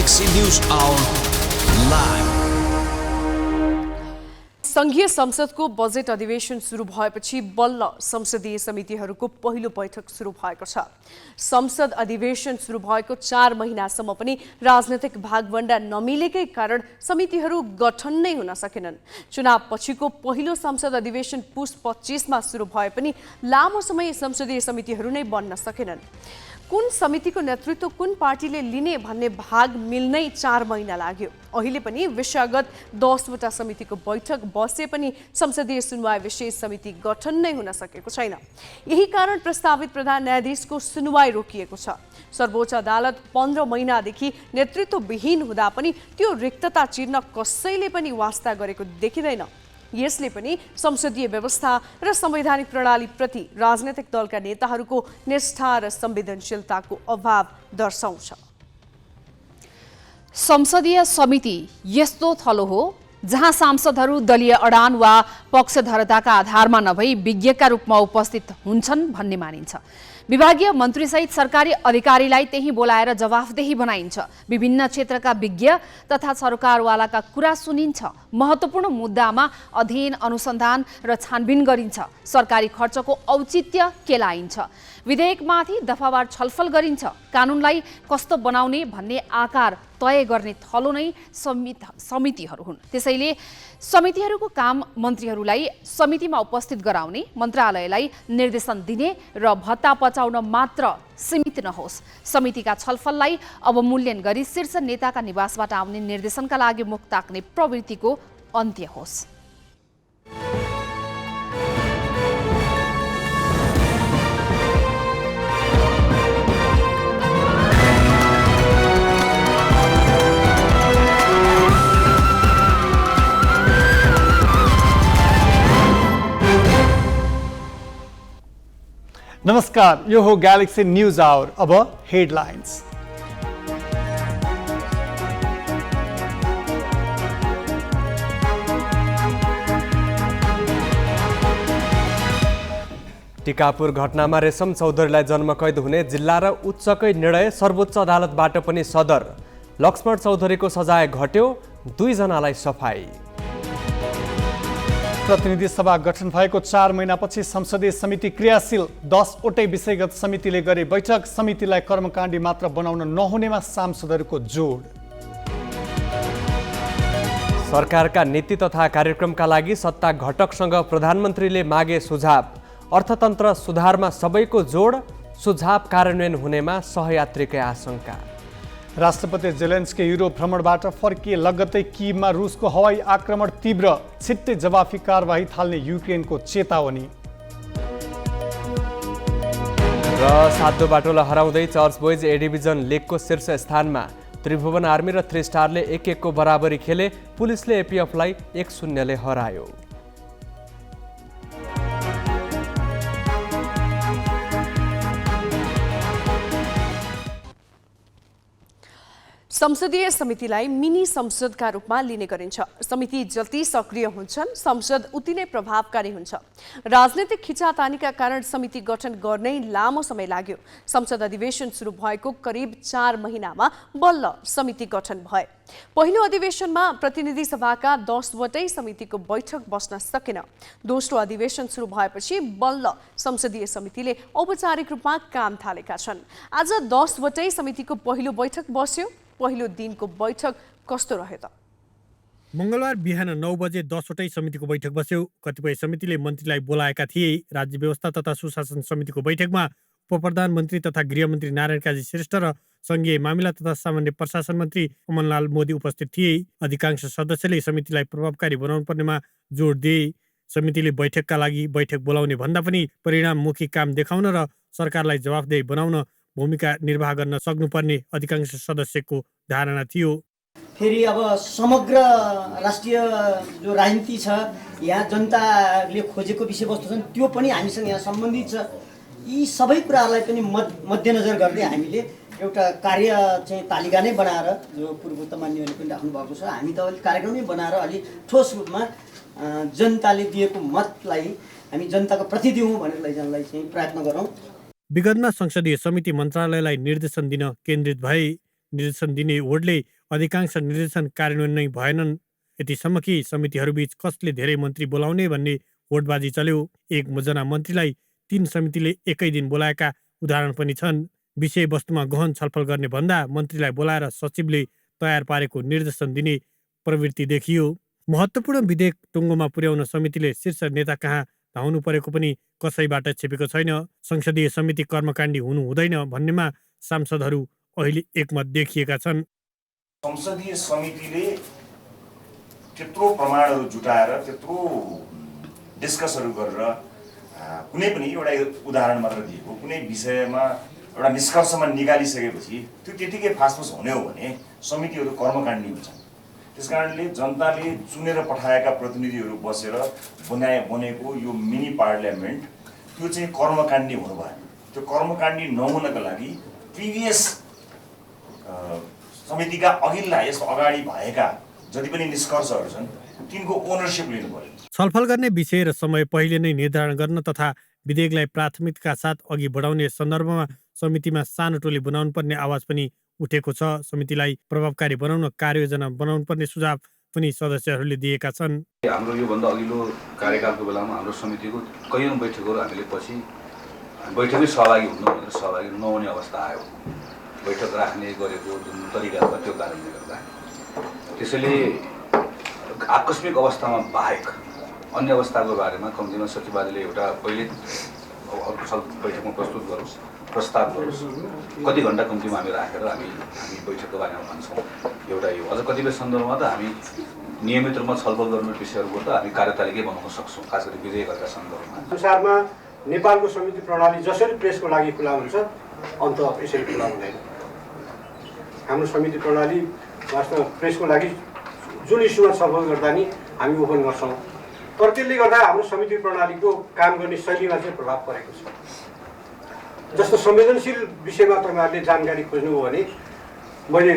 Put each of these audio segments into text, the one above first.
Galaxy News Hour live. संघीय संसदको budget अधिवेशन सुरु भएपछि बल्ल संसदीय समितिहरूको पहिलो बैठक सुरु भएको छ। संसद अधिवेशन सुरु भएको 4 महिनासम्म पनि राजनीतिक भागवण्डा नमिलेकै कारण समितिहरू गठन नै हुन सकेनन्। चुनाव पछिको पहिलो संसद अधिवेशन पुस 25 मा सुरु भए पनि लामो समय संसदीय समितिहरू नै बन्न सकेनन्। कुन समितिको नेतृत्व कुन पार्टीले लिने भन्ने भाग मिल्नै 4 महिना लाग्यो। अहिले पनि विषयगत 10 वटा समितिको बैठक बसे पनि संसदीय सुनवाई विशेष समिति गठन नै हुन सकेको छैन। यही कारण प्रस्तावित प्रधान न्यायाधीशको सुनवाई रोकिएको छ। सर्वोच्च अदालत 15 महिनादेखि नेतृत्वविहीन हुँदा पनि त्यो रिक्तता चिर्न कसैले पनि वास्ता गरेको देखिँदैन। यसले पनि संसदीय व्यवस्था र संवैधानिक प्रणालीप्रति राजनैतिक दलका नेताहरूको निष्ठा र संवेदनशीलताको अभाव दर्शाउँछ। संसदीय समिति यस्तो थलो हो जहाँ सांसदहरू दलीय अडान वा पक्षधरताका आधारमा नभई विज्ञका रूपमा उपस्थित हुन्छन् भन्ने मानिन्छ। विभागीय मन्त्रीसहित सरकारी अधिकारीलाई त्यही बोलाएर जवाफदेही बनाइन्छ। विभिन्न क्षेत्रका विज्ञ तथा सरकारवालाका कुरा सुनिन्छ। महत्त्वपूर्ण मुद्दामा अध्ययन अनुसन्धान र छानबिन गरिन्छ। सरकारी खर्चको औचित्य केलाइन्छ। विधेयकमाथि दफावार छलफल गरिन्छ। कानुनलाई कस्तो बनाउने भन्ने आकार तय गर्ने थलो नै समितिहरू हुन्। त्यसैले समितिहरूको काम मन्त्रीहरूलाई समितिमा उपस्थित गराउने, मन्त्रालयलाई निर्देशन दिने र भत्ता पचाउन मात्र सीमित नहोस्। समितिका छलफललाई अवमूल्यन गरी शीर्ष नेताका निवासबाट आउने निर्देशनका लागि मुख ताक्ने प्रवृत्तिको अन्त्य होस्। नमस्कार, यो हो गैलेक्सी न्यूज आवर। अब हेडलाइन्स। टिकापुर घटनामा रेशम चौधरीलाई जन्मकैद हुने जिल्ला र उच्चकै निर्णय सर्वोच्च अदालतबाट पनि सदर। लक्ष्मण चौधरीको सजाय घट्यो, 2 जनालाई सफाई। प्रतिनिधि सभा गठन भएको 4 महिनापछि संसदीय समिति क्रियाशील। 10 वटै विषयगत समितिले गरे बैठक। समितिलाई कर्मकाण्डी मात्र बनाउन नहुनेमा सांसदहरूको जोड। सरकारका नीति तथा कार्यक्रमका लागि सत्ता घटकसँग प्रधानमन्त्रीले मागे सुझाव। अर्थतन्त्र सुधारमा सबैको जोड, सुझाव कार्यान्वयन हुनेमा सहयात्रीकै आशंका। राष्ट्रपति जेलेन्स्की युरोप भ्रमणबाट फर्किए लगत्तै कियवमा रुसको हवाई आक्रमण तीव्र। छिट्टै जवाफी कारबाही थाल्ने युक्रेनको चेतावनी। र सातो बाटोलाई हराउँदै चर्च बोइज ए डिभिजन लिगको शीर्ष स्थानमा। त्रिभुवन आर्मी र 3 स्टारले 1-1 को बराबरी खेले। पुलिसले एपिएफलाई 1-0 ले हरायो। संसदीय समितिलाई मिनी संसदका रूपमा लिने गरिन्छ। समिति जति सक्रिय हुन्छन्, संसद उति नै प्रभावकारी हुन्छ। राजनीतिक खिचातानीका कारण समिति गठन गर्नै लामो समय लाग्यो। संसद अधिवेशन सुरु भएको करिब 4 महिनामा बल्ल समिति गठन भए। पहिलो अधिवेशनमा प्रतिनिधि सभाका 10 वटै समितिको बैठक बस्न सकेन। दोस्रो अधिवेशन सुरु भएपछि बल्ल संसदीय समितिले औपचारिक रूपमा काम थालेका छन्। आज 10 वटै समितिको पहिलो बैठक बस्यो। पहिलो दिनको बैठक कस्तो रह्यो त? मंगलबार बिहान 9 बजे 10 वटै समितिको बैठक बस्यो। कतिपय समितिले मन्त्रीलाई बोलाएका थिए। राज्य व्यवस्था तथा सुशासन समितिको बैठकमा उपप्रधानमन्त्री तथा गृहमन्त्री नारायण काजी श्रेष्ठ र संघीय मामिला तथा सामान्य प्रशासन मन्त्री अमनलाल मोदी उपस्थित थिए। अधिकांश सदस्यले समितिलाई प्रभावकारी बनाउनु पर्नेमा जोड दिए। समितिले बैठकका लागि बैठक बोलाउने भन्दा पनि परिणाममुखी काम देखाउन र सरकारलाई जवाफदेही बनाउन भूमिका निर्वाह गर्न सक्नुपर्ने अधिकांश सदस्यको धारणा थियो। फेरि अब समग्र राष्ट्रिय जो राजनीति छ, यहाँ जनताले खोजेको विषयवस्तु छन्, त्यो पनि हामीसँग यहाँ सम्बन्धित छ। यी सबै कुराहरूलाई पनि मध्यनजर गर्दै हामीले एउटा कार्य चाहिँ तालिका नै बनाएर, जो पूर्व मान्यहरूले पनि राख्नु भएको छ, हामी त अलिक कार्यक्रमै बनाएर अलि ठोस रूपमा जनताले दिएको मतलाई हामी जनताको प्रतिनिधि हौँ भनेर लैजानलाई चाहिँ प्रयत्न गरौँ। विगतमा संसदीय समिति मन्त्रालयलाई निर्देशन दिन केन्द्रित भए। निर्देशन दिने होडले अधिकांश निर्देशन कार्यान्वयन नै भएनन्। यतिसम्म कि समितिहरूबीच कसले धेरै मन्त्री बोलाउने भन्ने होडबाजी चल्यो। एक जना मन्त्रीलाई 3 समितिले एकै दिन बोलाएका उदाहरण पनि छन्। विषयवस्तुमा गहन छलफल गर्ने भन्दा मन्त्रीलाई बोलाएर सचिवले तयार पारेको निर्देशन दिने प्रवृत्ति देखियो। महत्त्वपूर्ण विधेयक टुङ्गोमा पुर्याउन समितिले शीर्ष नेता कहाँ धाउनु परेको पनि कसैबाट छिपेको छैन। संसदीय समिति कर्मकाण्डी हुनु हुँदैन भन्नेमा सांसदहरू अहिले एकमत देखिएका छन्। संसदीय समितिले त्यत्रो प्रमाणहरू जुटाएर त्यत्रो डिस्कसहरू गरेर कुनै पनि एउटा उदाहरण मात्र दिएको कुनै विषयमा एउटा निष्कर्षमा निकालिसकेपछि त्यो त्यतिकै फासफुस हुने हो भने समितिहरू कर्मकाण्डी हुन्छन्। त्यसकारणले जनताले चुनेर पठाएका प्रतिनिधिहरू बसेर बनेको यो मिनी पार्लियामेन्ट त्यो चाहिँ कर्मकाण्डी हुनु भएन। त्यो कर्मकाण्डी नहुनको लागि प्रिभियस समितिका अघिल्ला यसको अगाडि भएका जति पनि निष्कर्षहरू छन् तिनको ओनरसिप लिनु पर्यो। छलफल गर्ने विषय र समय पहिले नै निर्धारण गर्न तथा विधेयकलाई प्राथमिकताका साथ अघि बढाउने सन्दर्भमा समितिमा सानो टोली बनाउनु पर्ने आवाज पनि उठेको छ। समितिलाई प्रभावकारी बनाउन कार्ययोजना बनाउनु पर्ने सुझाव पनि सदस्यहरूले दिएका छन्। हाम्रो योभन्दा अघिल्लो कार्यकालको बेलामा हाम्रो समितिको कैयौँ बैठकहरू हामीले पछि बैठकै सहभागी हुनु भनेर सहभागी नहुने अवस्था आयो। बैठक राख्ने गरेको जुन तरिका छ त्यो कारणले गर्दा त्यसैले आकस्मिक अवस्थामा बाहेक अन्य अवस्थाको बारेमा कम्तीमा सचिवालयले एउटा पहिले अर्को बैठकमा प्रस्तुत गरोस्, प्रस्ताव गरोस्, कति घन्टा कम्तीमा हामी राखेर हामी बैठकको बारेमा भन्छौँ। एउटा यो अझ कतिपय सन्दर्भमा त हामी नियमित रूपमा छलफल गर्ने विषयहरूको त हामी कार्यतालिकै बनाउन सक्छौँ, खास गरी विधेयकहरूका सन्दर्भमा। संसारमा नेपालको समिति प्रणाली जसरी प्रेसको लागि खुला हुन्छ अन्त यसरी खुला हुँदैन। हाम्रो समिति प्रणाली वास्तवमा प्रेसको लागि जुन इस्युमा छलफल गर्दा नि हामी ओपन गर्छौँ, तर त्यसले गर्दा हाम्रो समिति प्रणालीको काम गर्ने शैलीमा चाहिँ प्रभाव परेको छ। जस्तो संवेदनशील विषयमा तपाईँहरूले जानकारी खोज्नुभयो भने मैले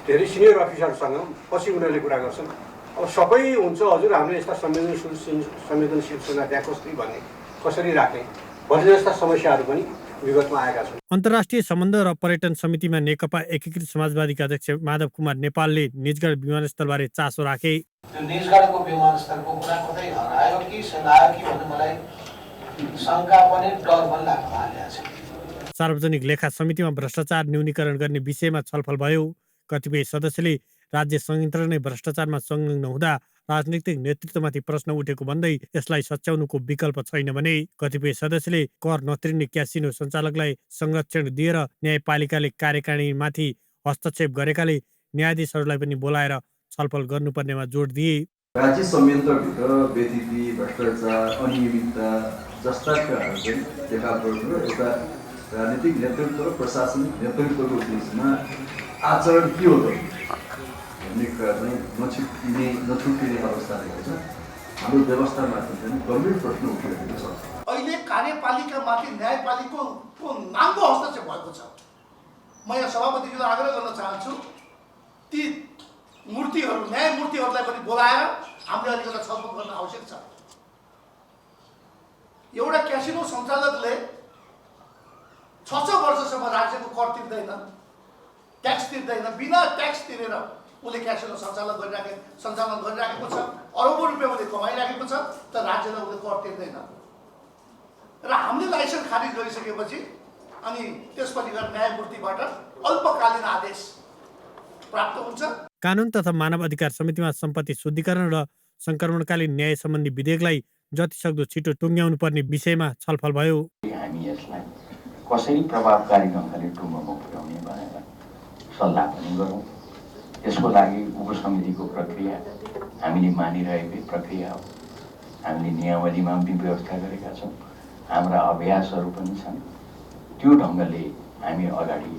धेरै सिनियर अफिसरसँग पछि उनीहरूले कुरा गर्छन्, अब सबै हुन्छ हजुर हामीले यस्ता संवेदनशील सुना त्यहाँ कसरी राख्ने भन्ने जस्ता समस्याहरू पनि विगतमा आएका छन्। अन्तर्राष्ट्रिय सम्बन्ध र पर्यटन समितिमा नेकपा एकीकृत समाजवादीका अध्यक्ष माधव कुमार नेपालले निजगढ विमानस्थलबारे चासो राखे। त्यो निजगढको विमानस्थलको कुरा कतै हरायो कि सेलायो कि भन्ने मलाई शङ्का पनि डर पनि लाग्न थालेको छ। सार्वजनिक लेखा समितिमा भ्रष्टाचार न्यूनीकरण गर्ने विषयमा छलफल भयो। कतिपय सदस्यले राज्य संयन्त्र नै भ्रष्टाचारमा संलग्न हुँदा राजनीतिक नेतृत्वमाथि प्रश्न उठेको भन्दै यसलाई सच्याउनुको विकल्प छैन भने कतिपय सदस्यले कर नतिर्ने क्यासिनो सञ्चालकलाई संरक्षण दिएर न्यायपालिकाले कार्यकारिणीमाथि हस्तक्षेप गरेकाले न्यायाधीशहरूलाई पनि बोलाएर छलफल गर्नुपर्नेमा जोड दिए। राज्य संयन्त्रभित्र बेथिति, भ्रष्टाचार, अनियमितता जस्ता कुराहरू पनि देखा पर्छ र एउटा राजनीतिक नेतृत्व र प्रशासनिक नेतृत्वको बिचमा आचरण के हो त भन्ने कुरा चाहिँ नछुट्टिने अवस्था रहेको छ। हाम्रो व्यवस्थामाथि पनि गम्भीर प्रश्न उठिरहेको छ। अहिले कार्यपालिकामाथि न्यायपालिकाको नाङ्गो हस्तक्षेप भएको छ। म यहाँ सभापतिजीलाई आग्रह गर्न चाहन्छु ती मूर्तिहरू न्यायमूर्तिहरूलाई पनि बोलाएर हामीले अलिकति छलफल गर्न आवश्यक छ। एउटा क्यासिनो सञ्चालकले 6 वर्षसम्म राज्यको कर तिर्दैन, ट्याक्स तिर्दैन, बिना ट्याक्स तिरेर उसले क्यासिनो सञ्चालन गरिराखेको छ। अरबौँ रुपियाँ उसले कमाइराखेको छ, तर राज्यलाई उसले कर तिर्दैन र हामीले लाइसेन्स खारिज गरिसकेपछि अनि त्यसपछि गएर न्यायमूर्तिबाट अल्पकालीन आदेश प्राप्त हुन्छ। कानुन तथा मानव अधिकार समितिमा सम्पत्ति शुद्धिकरण र संक्रमणकालीन न्याय सम्बन्धी विधेयकलाई जतिसक्दो छिटो टुङ्ग्याउनु पर्ने विषयमा छलफल भयो। हामी यसलाई कसरी प्रभावकारी ढङ्गले टुङ्गोमा पुर्याउने भनेर सल्लाह पनि गरौँ। यसको लागि उपसमितिको प्रक्रिया हामीले मानिरहेकै प्रक्रिया हो। हामीले नियमावलीमा पनि व्यवस्था गरेका छौँ, हाम्रा अभ्यासहरू पनि छन्। त्यो ढङ्गले हामी अगाडि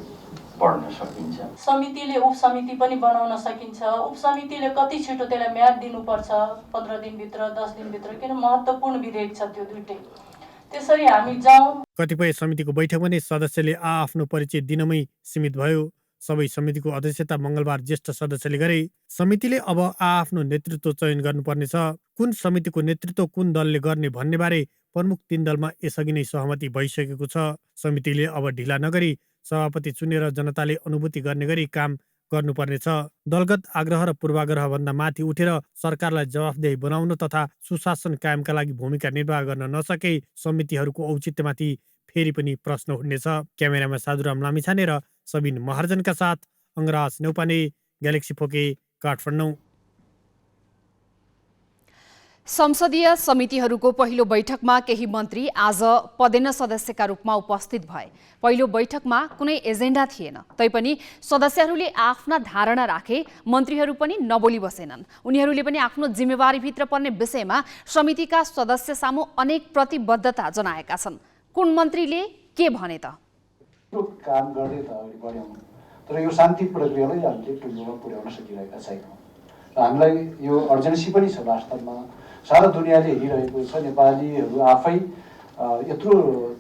बढ्न सकिन्छ। समितिले उपसमिति पनि बनाउन सकिन्छ। उपसमितिले कति छिटो त्यसलाई म्याद दिनुपर्छ, 15 दिनभित्र 10 दिनभित्र, किन महत्त्वपूर्ण विधेयक छ त्यो दुइटै। त्यसरी हामी जाउँ। कतिपय समितिको बैठकमा नै सदस्यले आफ्नो परिचय दिनमै सीमित भयो। सबै समितिको अध्यक्षता मङ्गलबार ज्येष्ठ सदस्यले गरे। समितिले अब आफ्नो नेतृत्व चयन गर्नुपर्नेछ। कुन समितिको नेतृत्व कुन दलले गर्ने भन्ने बारे प्रमुख 3 दलमा यसअघि नै सहमति भइसकेको छ। समितिले अब ढिला नगरी सभापति चुनेर जनताले अनुभूति गर्ने गरी काम गर्नुपर्नेछ। दलगत आग्रह र पूर्वाग्रहभन्दा माथि उठेर सरकारलाई जवाफदेही बनाउन तथा सुशासन कायमका लागि भूमिका निर्वाह गर्न नसके समितिहरूको औचित्यमाथि फेरि पनि प्रश्न उठ्नेछ। क्यामेरामा साधुराम लामिछाने र सबिन महर्जनका साथ अङ्गराज नेउपाने, ग्यालेक्सी फोके, काठमाडौँ। संसदीय समितिहरूको पहिलो बैठकमा केही मन्त्री आज पदेन सदस्यका रूपमा उपस्थित भए। पहिलो बैठकमा कुनै एजेन्डा थिएन, तैपनि सदस्यहरूले आफ्ना धारणा राखे, मन्त्रीहरू पनि नबोली बसेनन्। उनीहरूले पनि आफ्नो जिम्मेवारीभित्र पर्ने विषयमा समितिका सदस्य सामु अनेक प्रतिबद्धता जनाएका छन्। कुन मन्त्रीले के भने त? काम गर्दै त अगाडि बढ्यौँ, तर यो शान्ति प्रक्रियालाई हामीले टुङ्गोमा पुर्याउन सकिरहेका छैनौँ। र हामीलाई यो अर्जेन्सी पनि छ। वास्तवमा सारा दुनियाँले हेरिरहेको छ, नेपालीहरू आफै यत्रो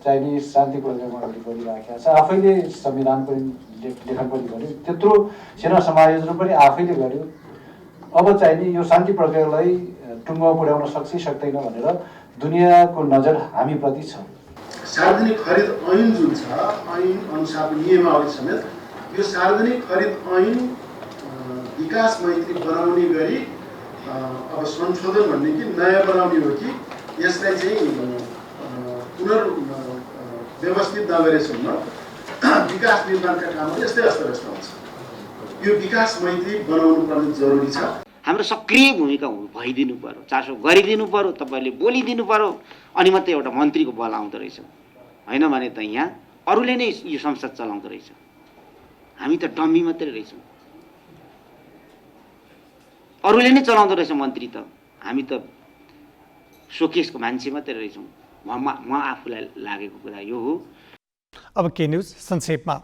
चाहिने शान्ति प्रक्रियामा अगाडि बढिरहेका छ। आफैले संविधान पनि लेखन पनि गर्यो, त्यत्रो सेना समायोजन पनि आफैले गर्यो। अब चाहिने यो शान्ति प्रक्रियालाई टुङ्गोमा पुर्याउन सक्छ सक्दैन भनेर दुनियाँको नजर हामीप्रति छ। सार्वजनिक खरिद ऐन जुन छ, ऐन अनुसारको नियमावली समेत यो सार्वजनिक खरिद ऐन विकास मैत्री बनाउने गरी अब संशोधन भन्ने कि नयाँ बनाउने हो कि यसलाई चाहिँ पुनर्व्यवस्थित नगरेसम्म विकास निर्माणका कामहरू यस्तै अस्तव्यस्त हुन्छ। यो विकास मैत्री बनाउनु पर्ने जरुरी छ। हाम्रो सक्रिय भूमिका भइदिनु पर्यो, चासो गरिदिनु पर्यो, तपाईँले बोलिदिनु पर्यो, अनि मात्रै एउटा मन्त्रीको बल आउँदो रहेछ। होइन भने त यहाँ अरूले नै यो संसद चलाउँदो रहेछ। हामी त डम्मी मात्रै रहेछौँ, अरूले नै चलाउँदो रहेछ मन्त्री त, हामी त सोकेसको मान्छे मात्रै रहेछौँ। म आफूलाई लागेको कुरा यो हो। अब के न्यूज संक्षेपमा।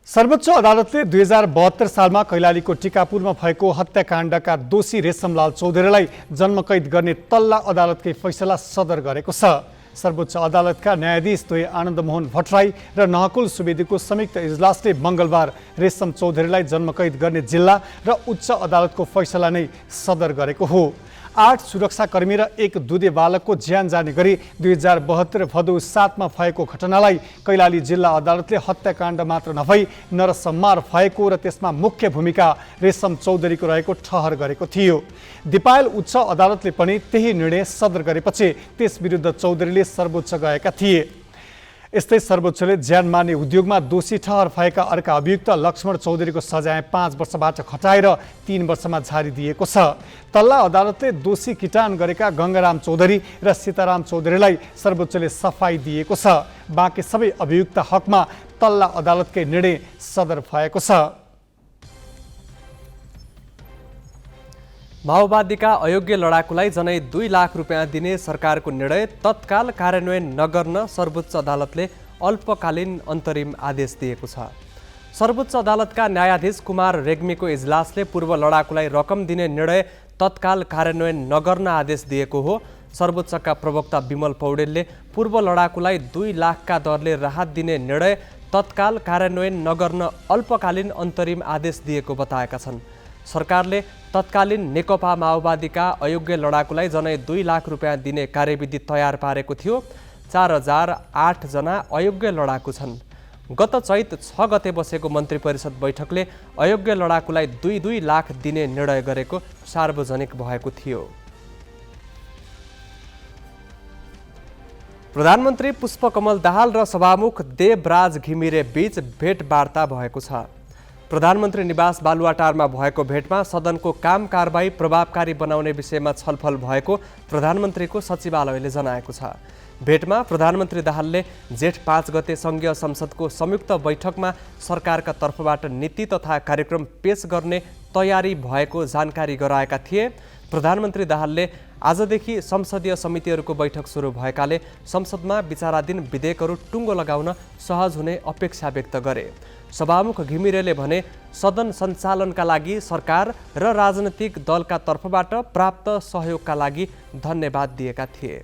सर्वोच्च अदालतले 2072 सालमा कैलालीको टिकापुरमा भएको हत्याकाण्डका दोषी रेशमलाल चौधरीलाई जन्मकैद गर्ने तल्ला अदालतकै फैसला सदर गरेको छ। सर्वोच्च अदालतका न्यायाधीश द्वय आनन्दमोहन भट्टराई र नहकुल सुवेदीको संयुक्त इजलासले मङ्गलबार रेशम चौधरीलाई जन्मकैद गर्ने जिल्ला र उच्च अदालतको फैसला नै सदर गरेको हो। 8 सुरक्षाकर्मी र 1 दुधे बालकको ज्यान जाने गरी 2072 भदौ 7 मा भएको घटनालाई कैलाली जिल्ला अदालतले हत्याकाण्ड मात्र नभई नरसंहार भएको र त्यसमा मुख्य भूमिका रेशम चौधरीको रहेको ठहर गरेको थियो। दिपायल उच्च अदालतले पनि त्यही निर्णय सदर गरेपछि त्यस विरुद्ध चौधरीले सर्वोच्च गएका थिए। यस्तै सर्वोच्चले ज्यान मार्ने उद्योगमा दोषी ठहर भएका अर्का अभियुक्त लक्ष्मण चौधरीको सजाय 5 वर्षबाट घटाएर 3 वर्षमा झारी दिएको छ। तल्ला अदालतले दोषी किटान गरेका गङ्गाराम चौधरी र सीताराम चौधरीलाई सर्वोच्चले सफाई दिएको छ। बाँकी सबै अभियुक्त हकमा तल्ला अदालतकै निर्णय सदर भएको छ। माओवादीका अयोग्य लडाकुलाई जनै 2 लाख रुपियाँ दिने सरकारको निर्णय तत्काल कार्यान्वयन नगर्न सर्वोच्च अदालतले अल्पकालीन अन्तरिम आदेश दिएको छ। सर्वोच्च अदालतका न्यायाधीश कुमार रेग्मीको इजलासले पूर्व लडाकुलाई रकम दिने निर्णय तत्काल कार्यान्वयन नगर्न आदेश दिएको हो। सर्वोच्चका प्रवक्ता विमल पौडेलले पूर्व लडाकुलाई 2 लाखका दरले राहत दिने निर्णय तत्काल कार्यान्वयन नगर्न अल्पकालीन अन्तरिम आदेश दिएको बताएका छन्। सरकारले तत्कालीन नेकपा माओवादीका अयोग्य लडाकुलाई जनै 2 लाख रुपियाँ दिने कार्यविधि तयार पारेको थियो। 4008 जना अयोग्य लडाकु छन्। गत चैत 6 गते बसेको मन्त्री परिषद बैठकले अयोग्य लडाकुलाई 2 लाख दिने निर्णय गरेको सार्वजनिक भएको थियो। प्रधानमन्त्री पुष्पकमल दाहाल र सभामुख देवराज घिमिरे बीच भेटवार्ता भएको छ। प्रधानमन्त्री निवास बालुवाटारमा भएको भेटमा सदनको काम कारबाही प्रभावकारी बनाउने विषयमा छलफल भएको प्रधानमन्त्रीको सचिवालयले जनाएको छ। भेटमा प्रधानमन्त्री दाहालले जेठ 5 गते सङ्घीय संसदको संयुक्त बैठकमा सरकारका तर्फबाट नीति तथा कार्यक्रम पेश गर्ने तयारी भएको जानकारी गराएका थिए। प्रधानमन्त्री दाहालले आजदेखि संसदीय समितिहरूको बैठक सुरु भएकाले संसदमा विचाराधीन विधेयकहरू टुङ्गो लगाउन सहज हुने अपेक्षा व्यक्त गरे। सभामुख घिमिरेले भने सदन सञ्चालनका लागि सरकार र राजनैतिक दलका तर्फबाट प्राप्त सहयोगका लागि धन्यवाद दिएका थिए।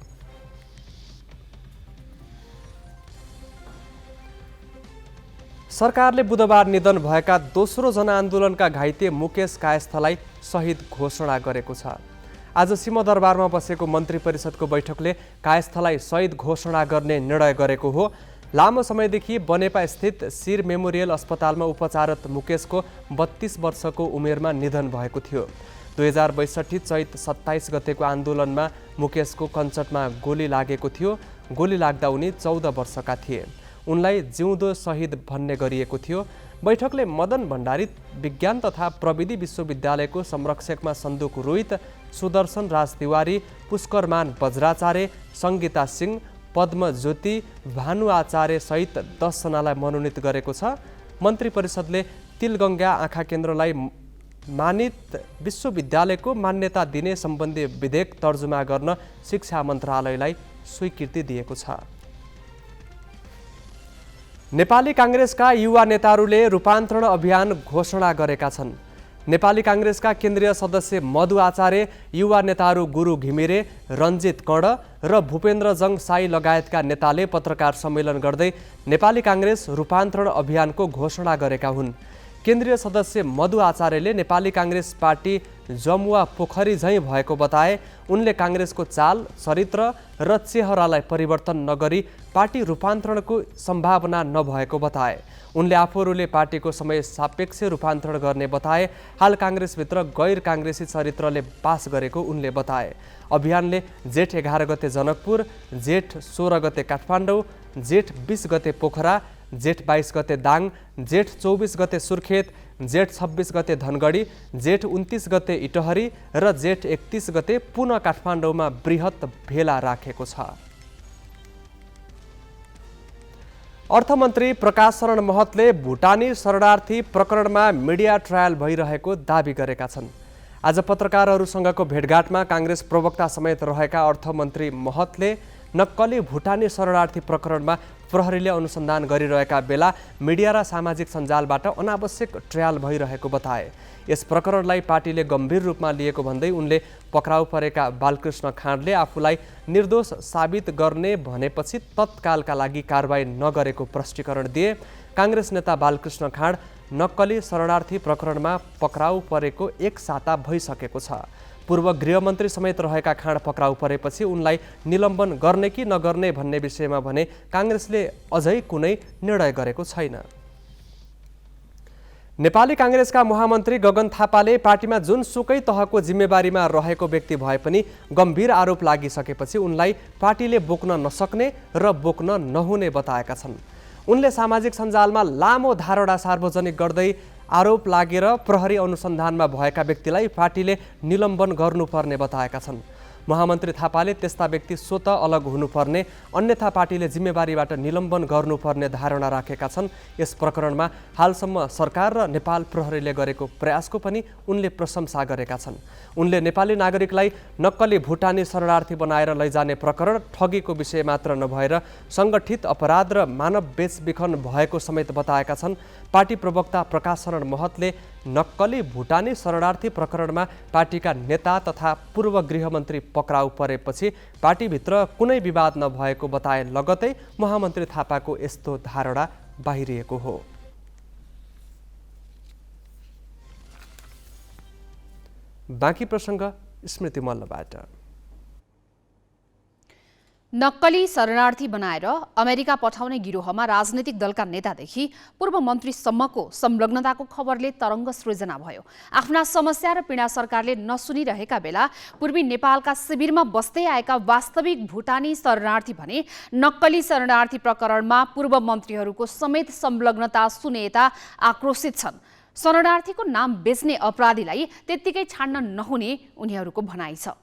सरकारले बुधबार निधन भएका दोस्रो जनआन्दोलनका घाइते मुकेश कायस्थलाई शहीद घोषणा गरेको छ। आज सिंहदरबारमा बसेको मन्त्री परिषदको बैठकले कायस्थलाई शहीद घोषणा गर्ने निर्णय गरेको हो। लामो समयदेखि बनेपा स्थित शिर मेमोरियल अस्पतालमा उपचाररत मुकेशको 32 वर्षको उमेरमा निधन भएको थियो। 2062 चैत 27 गतेको आन्दोलनमा मुकेशको कञ्चटमा गोली लागेको थियो। गोली लाग्दा उनी 14 वर्षका थिए। उनलाई जिउँदो शहीद भन्ने गरिएको थियो। बैठकले मदन भण्डारी विज्ञान तथा प्रविधि विश्वविद्यालयको संरक्षकमा सन्दुक रोहित, सुदर्शन राज तिवारी, पुष्करमान वज्राचार्य, सङ्गीता सिंह, पद्म ज्योति, भानु आचार्य सहित 10 जनालाई मनोनित गरेको छ। मन्त्री परिषदले तिलगङ्गा आँखा केन्द्रलाई मानित विश्वविद्यालयको मान्यता दिने सम्बन्धी विधेयक तर्जुमा गर्न शिक्षा मन्त्रालयलाई स्वीकृति दिएको छ। नेपाली काङ्ग्रेसका युवा नेताहरूले रूपान्तरण अभियान घोषणा गरेका छन्। नेपाली काङ्ग्रेसका केन्द्रीय सदस्य मधु आचार्य, युवा नेताहरू गुरु घिमिरे, रञ्जित कर्ण र भूपेन्द्रजङ साई लगायतका नेताले पत्रकार सम्मेलन गर्दै नेपाली काङ्ग्रेस रूपान्तरण अभियानको घोषणा गरेका हुन्। केन्द्रीय सदस्य मधु आचार्यले नेपाली काङ्ग्रेस पार्टी जमुवा पोखरी झैँ भएको बताए। उनले काङ्ग्रेसको चाल, चरित्र र चेहरालाई परिवर्तन नगरी पार्टी रूपान्तरणको सम्भावना नभएको बताए। उनले आफूहरूले पार्टीको समय सापेक्ष रूपान्तरण गर्ने बताए। हाल काङ्ग्रेसभित्र गैर काङ्ग्रेसी चरित्रले बास गरेको उनले बताए। अभियानले जेठ 11 गते जनकपुर, जेठ 16 गते काठमाडौँ, जेठ 20 गते पोखरा, जेठ 22 गते दाङ, जेठ 24 गते सुर्खेत, जेठ 26 गते धनगढी, जेठ 29 गते इटहरी र जेठ 31 गते पुनः काठमाडौँमा बृहत भेला राखेको छ। अर्थमन्त्री प्रकाश शरण महतले भुटानी शरणार्थी प्रकरणमा मिडिया ट्रायल भइरहेको दाबी गरेका छन्। आज पत्रकारहरूसँगको भेटघाटमा काङ्ग्रेस प्रवक्ता समेत रहेका अर्थमन्त्री महतले नक्कली भुटानी शरणार्थी प्रकरणमा प्रहरीले अनुसन्धान गरिरहेका बेला मिडिया र सामाजिक सञ्जालबाट अनावश्यक ट्रायल भइरहेको बताए। यस प्रकरणलाई पार्टीले गम्भीर रूपमा लिएको भन्दै उनले पक्राउ परेका बालकृष्ण खाँडले आफूलाई निर्दोष साबित गर्ने भनेपछि तत्कालका लागि कारबाही नगरेको प्रष्टीकरण दिए। काङ्ग्रेस नेता बालकृष्ण खाँड नक्कली शरणार्थी प्रकरणमा पक्राउ परेको 1 साता भइसकेको छ। पूर्व गृहमन्त्री समेत रहेका खाँड पक्राउ परेपछि उनलाई निलम्बन गर्ने कि नगर्ने भन्ने विषयमा भने काङ्ग्रेसले अझै कुनै निर्णय गरेको छैन। नेपाली काङ्ग्रेसका महामन्त्री गगन थापाले पार्टीमा जुनसुकै तहको जिम्मेवारीमा रहेको व्यक्ति भए पनि गम्भीर आरोप लागिसकेपछि उनलाई पार्टीले बोक्न नसक्ने र बोक्न नहुने बताएका छन्। उनले सामाजिक सञ्जालमा लामो धारणा सार्वजनिक गर्दै आरोप लागेर प्रहरी अनुसन्धानमा भएका व्यक्तिलाई पार्टीले निलम्बन गर्नुपर्ने बताएका छन्। महामन्त्री थापाले त्यस्ता व्यक्ति स्वतः अलग हुनुपर्ने, अन्यथा पार्टीले जिम्मेवारीबाट निलम्बन गर्नुपर्ने धारणा राखेका छन्। यस प्रकरणमा हालसम्म सरकार र नेपाल प्रहरीले गरेको प्रयासको पनि उनले प्रशंसा गरेका छन्। उनले नेपाली नागरिकलाई नक्कली भुटानी शरणार्थी बनाएर लैजाने प्रकरण ठगीको विषय मात्र नभएर सङ्गठित अपराध र मानव बेचबिखन भएको समेत बताएका छन्। पार्टी प्रवक्ता प्रकाश शरण महतले नक्कली भुटानी शरणार्थी प्रकरणमा पार्टीका नेता तथा पूर्व गृहमन्त्री पक्राउ परेपछि पार्टीभित्र कुनै विवाद नभएको बताए लगतै महामन्त्री थापाको यस्तो धारणा बाहिरिएको हो। बाँकी प्रसङ्ग स्मृति मल्लबाट। नक्कली शरणार्थी बनाएर अमेरिका पठाउने गिरोहमा राजनैतिक दलका नेतादेखि पूर्व मन्त्रीसम्मको संलग्नताको खबरले तरङ्ग सृजना भयो। आफ्ना समस्या र पीडा सरकारले नसुनिरहेका बेला पूर्वी नेपालका शिविरमा बस्दै आएका वास्तविक भुटानी शरणार्थी भने नक्कली शरणार्थी प्रकरणमा पूर्व मन्त्रीहरूको समेत संलग्नता सुनेता आक्रोशित छन्। शरणार्थीको नाम बेच्ने अपराधीलाई त्यत्तिकै छाड्न नहुने उनीहरूको भनाइ छ।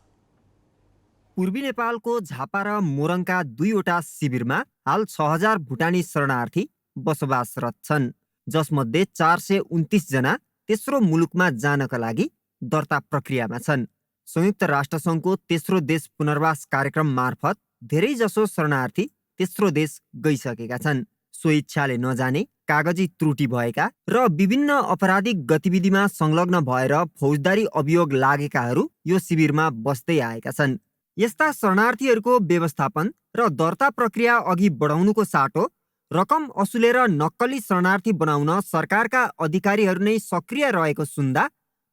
पूर्वी नेपालको झापा र मोरङका 2वटा शिविरमा हाल 6000 भुटानी शरणार्थी बसोबासरत छन्, जसमध्ये 429 जना तेस्रो मुलुकमा जानका लागि दर्ता प्रक्रियामा छन्। संयुक्त राष्ट्रसङ्घको तेस्रो देश पुनर्वास कार्यक्रम मार्फत धेरैजसो शरणार्थी तेस्रो देश गइसकेका छन्। स्वेच्छाले नजाने, कागजी त्रुटि भएका र विभिन्न अपराधिक गतिविधिमा संलग्न भएर फौजदारी अभियोग लागेकाहरू यो शिविरमा बस्दै आएका छन्। यस्ता शरणार्थीहरूको व्यवस्थापन र दर्ता प्रक्रिया अघि बढाउनुको साटो रकम असुलेर नक्कली शरणार्थी बनाउन सरकारका अधिकारीहरू नै सक्रिय रहेको सुन्दा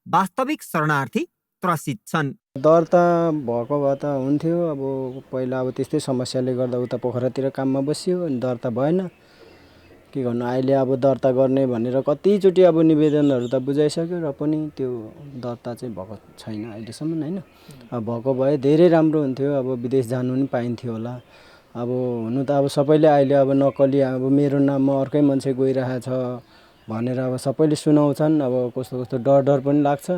वास्तविक शरणार्थी त्रसित छन्। दर्ता भएको भए त हुन्थ्यो, अब पहिला अब त्यस्तै समस्याले गर्दा उता पोखरातिर काममा बसियो अनि दर्ता भएन। के गर्नु, अहिले अब दर्ता गर्ने भनेर कतिचोटि अब निवेदनहरू त बुझाइसक्यो र पनि त्यो दर्ता चाहिँ भएको छैन अहिलेसम्म होइन। अब भएको भए धेरै राम्रो हुन्थ्यो, अब विदेश जानु पनि पाइन्थ्यो होला। अब हुनु त अब सबैले अहिले अब नक्कली अब मेरो नाममा अर्कै मान्छे गइरहेछ भनेर अब सबैले सुनाउँछन्। अब कस्तो कस्तो डर पनि लाग्छ।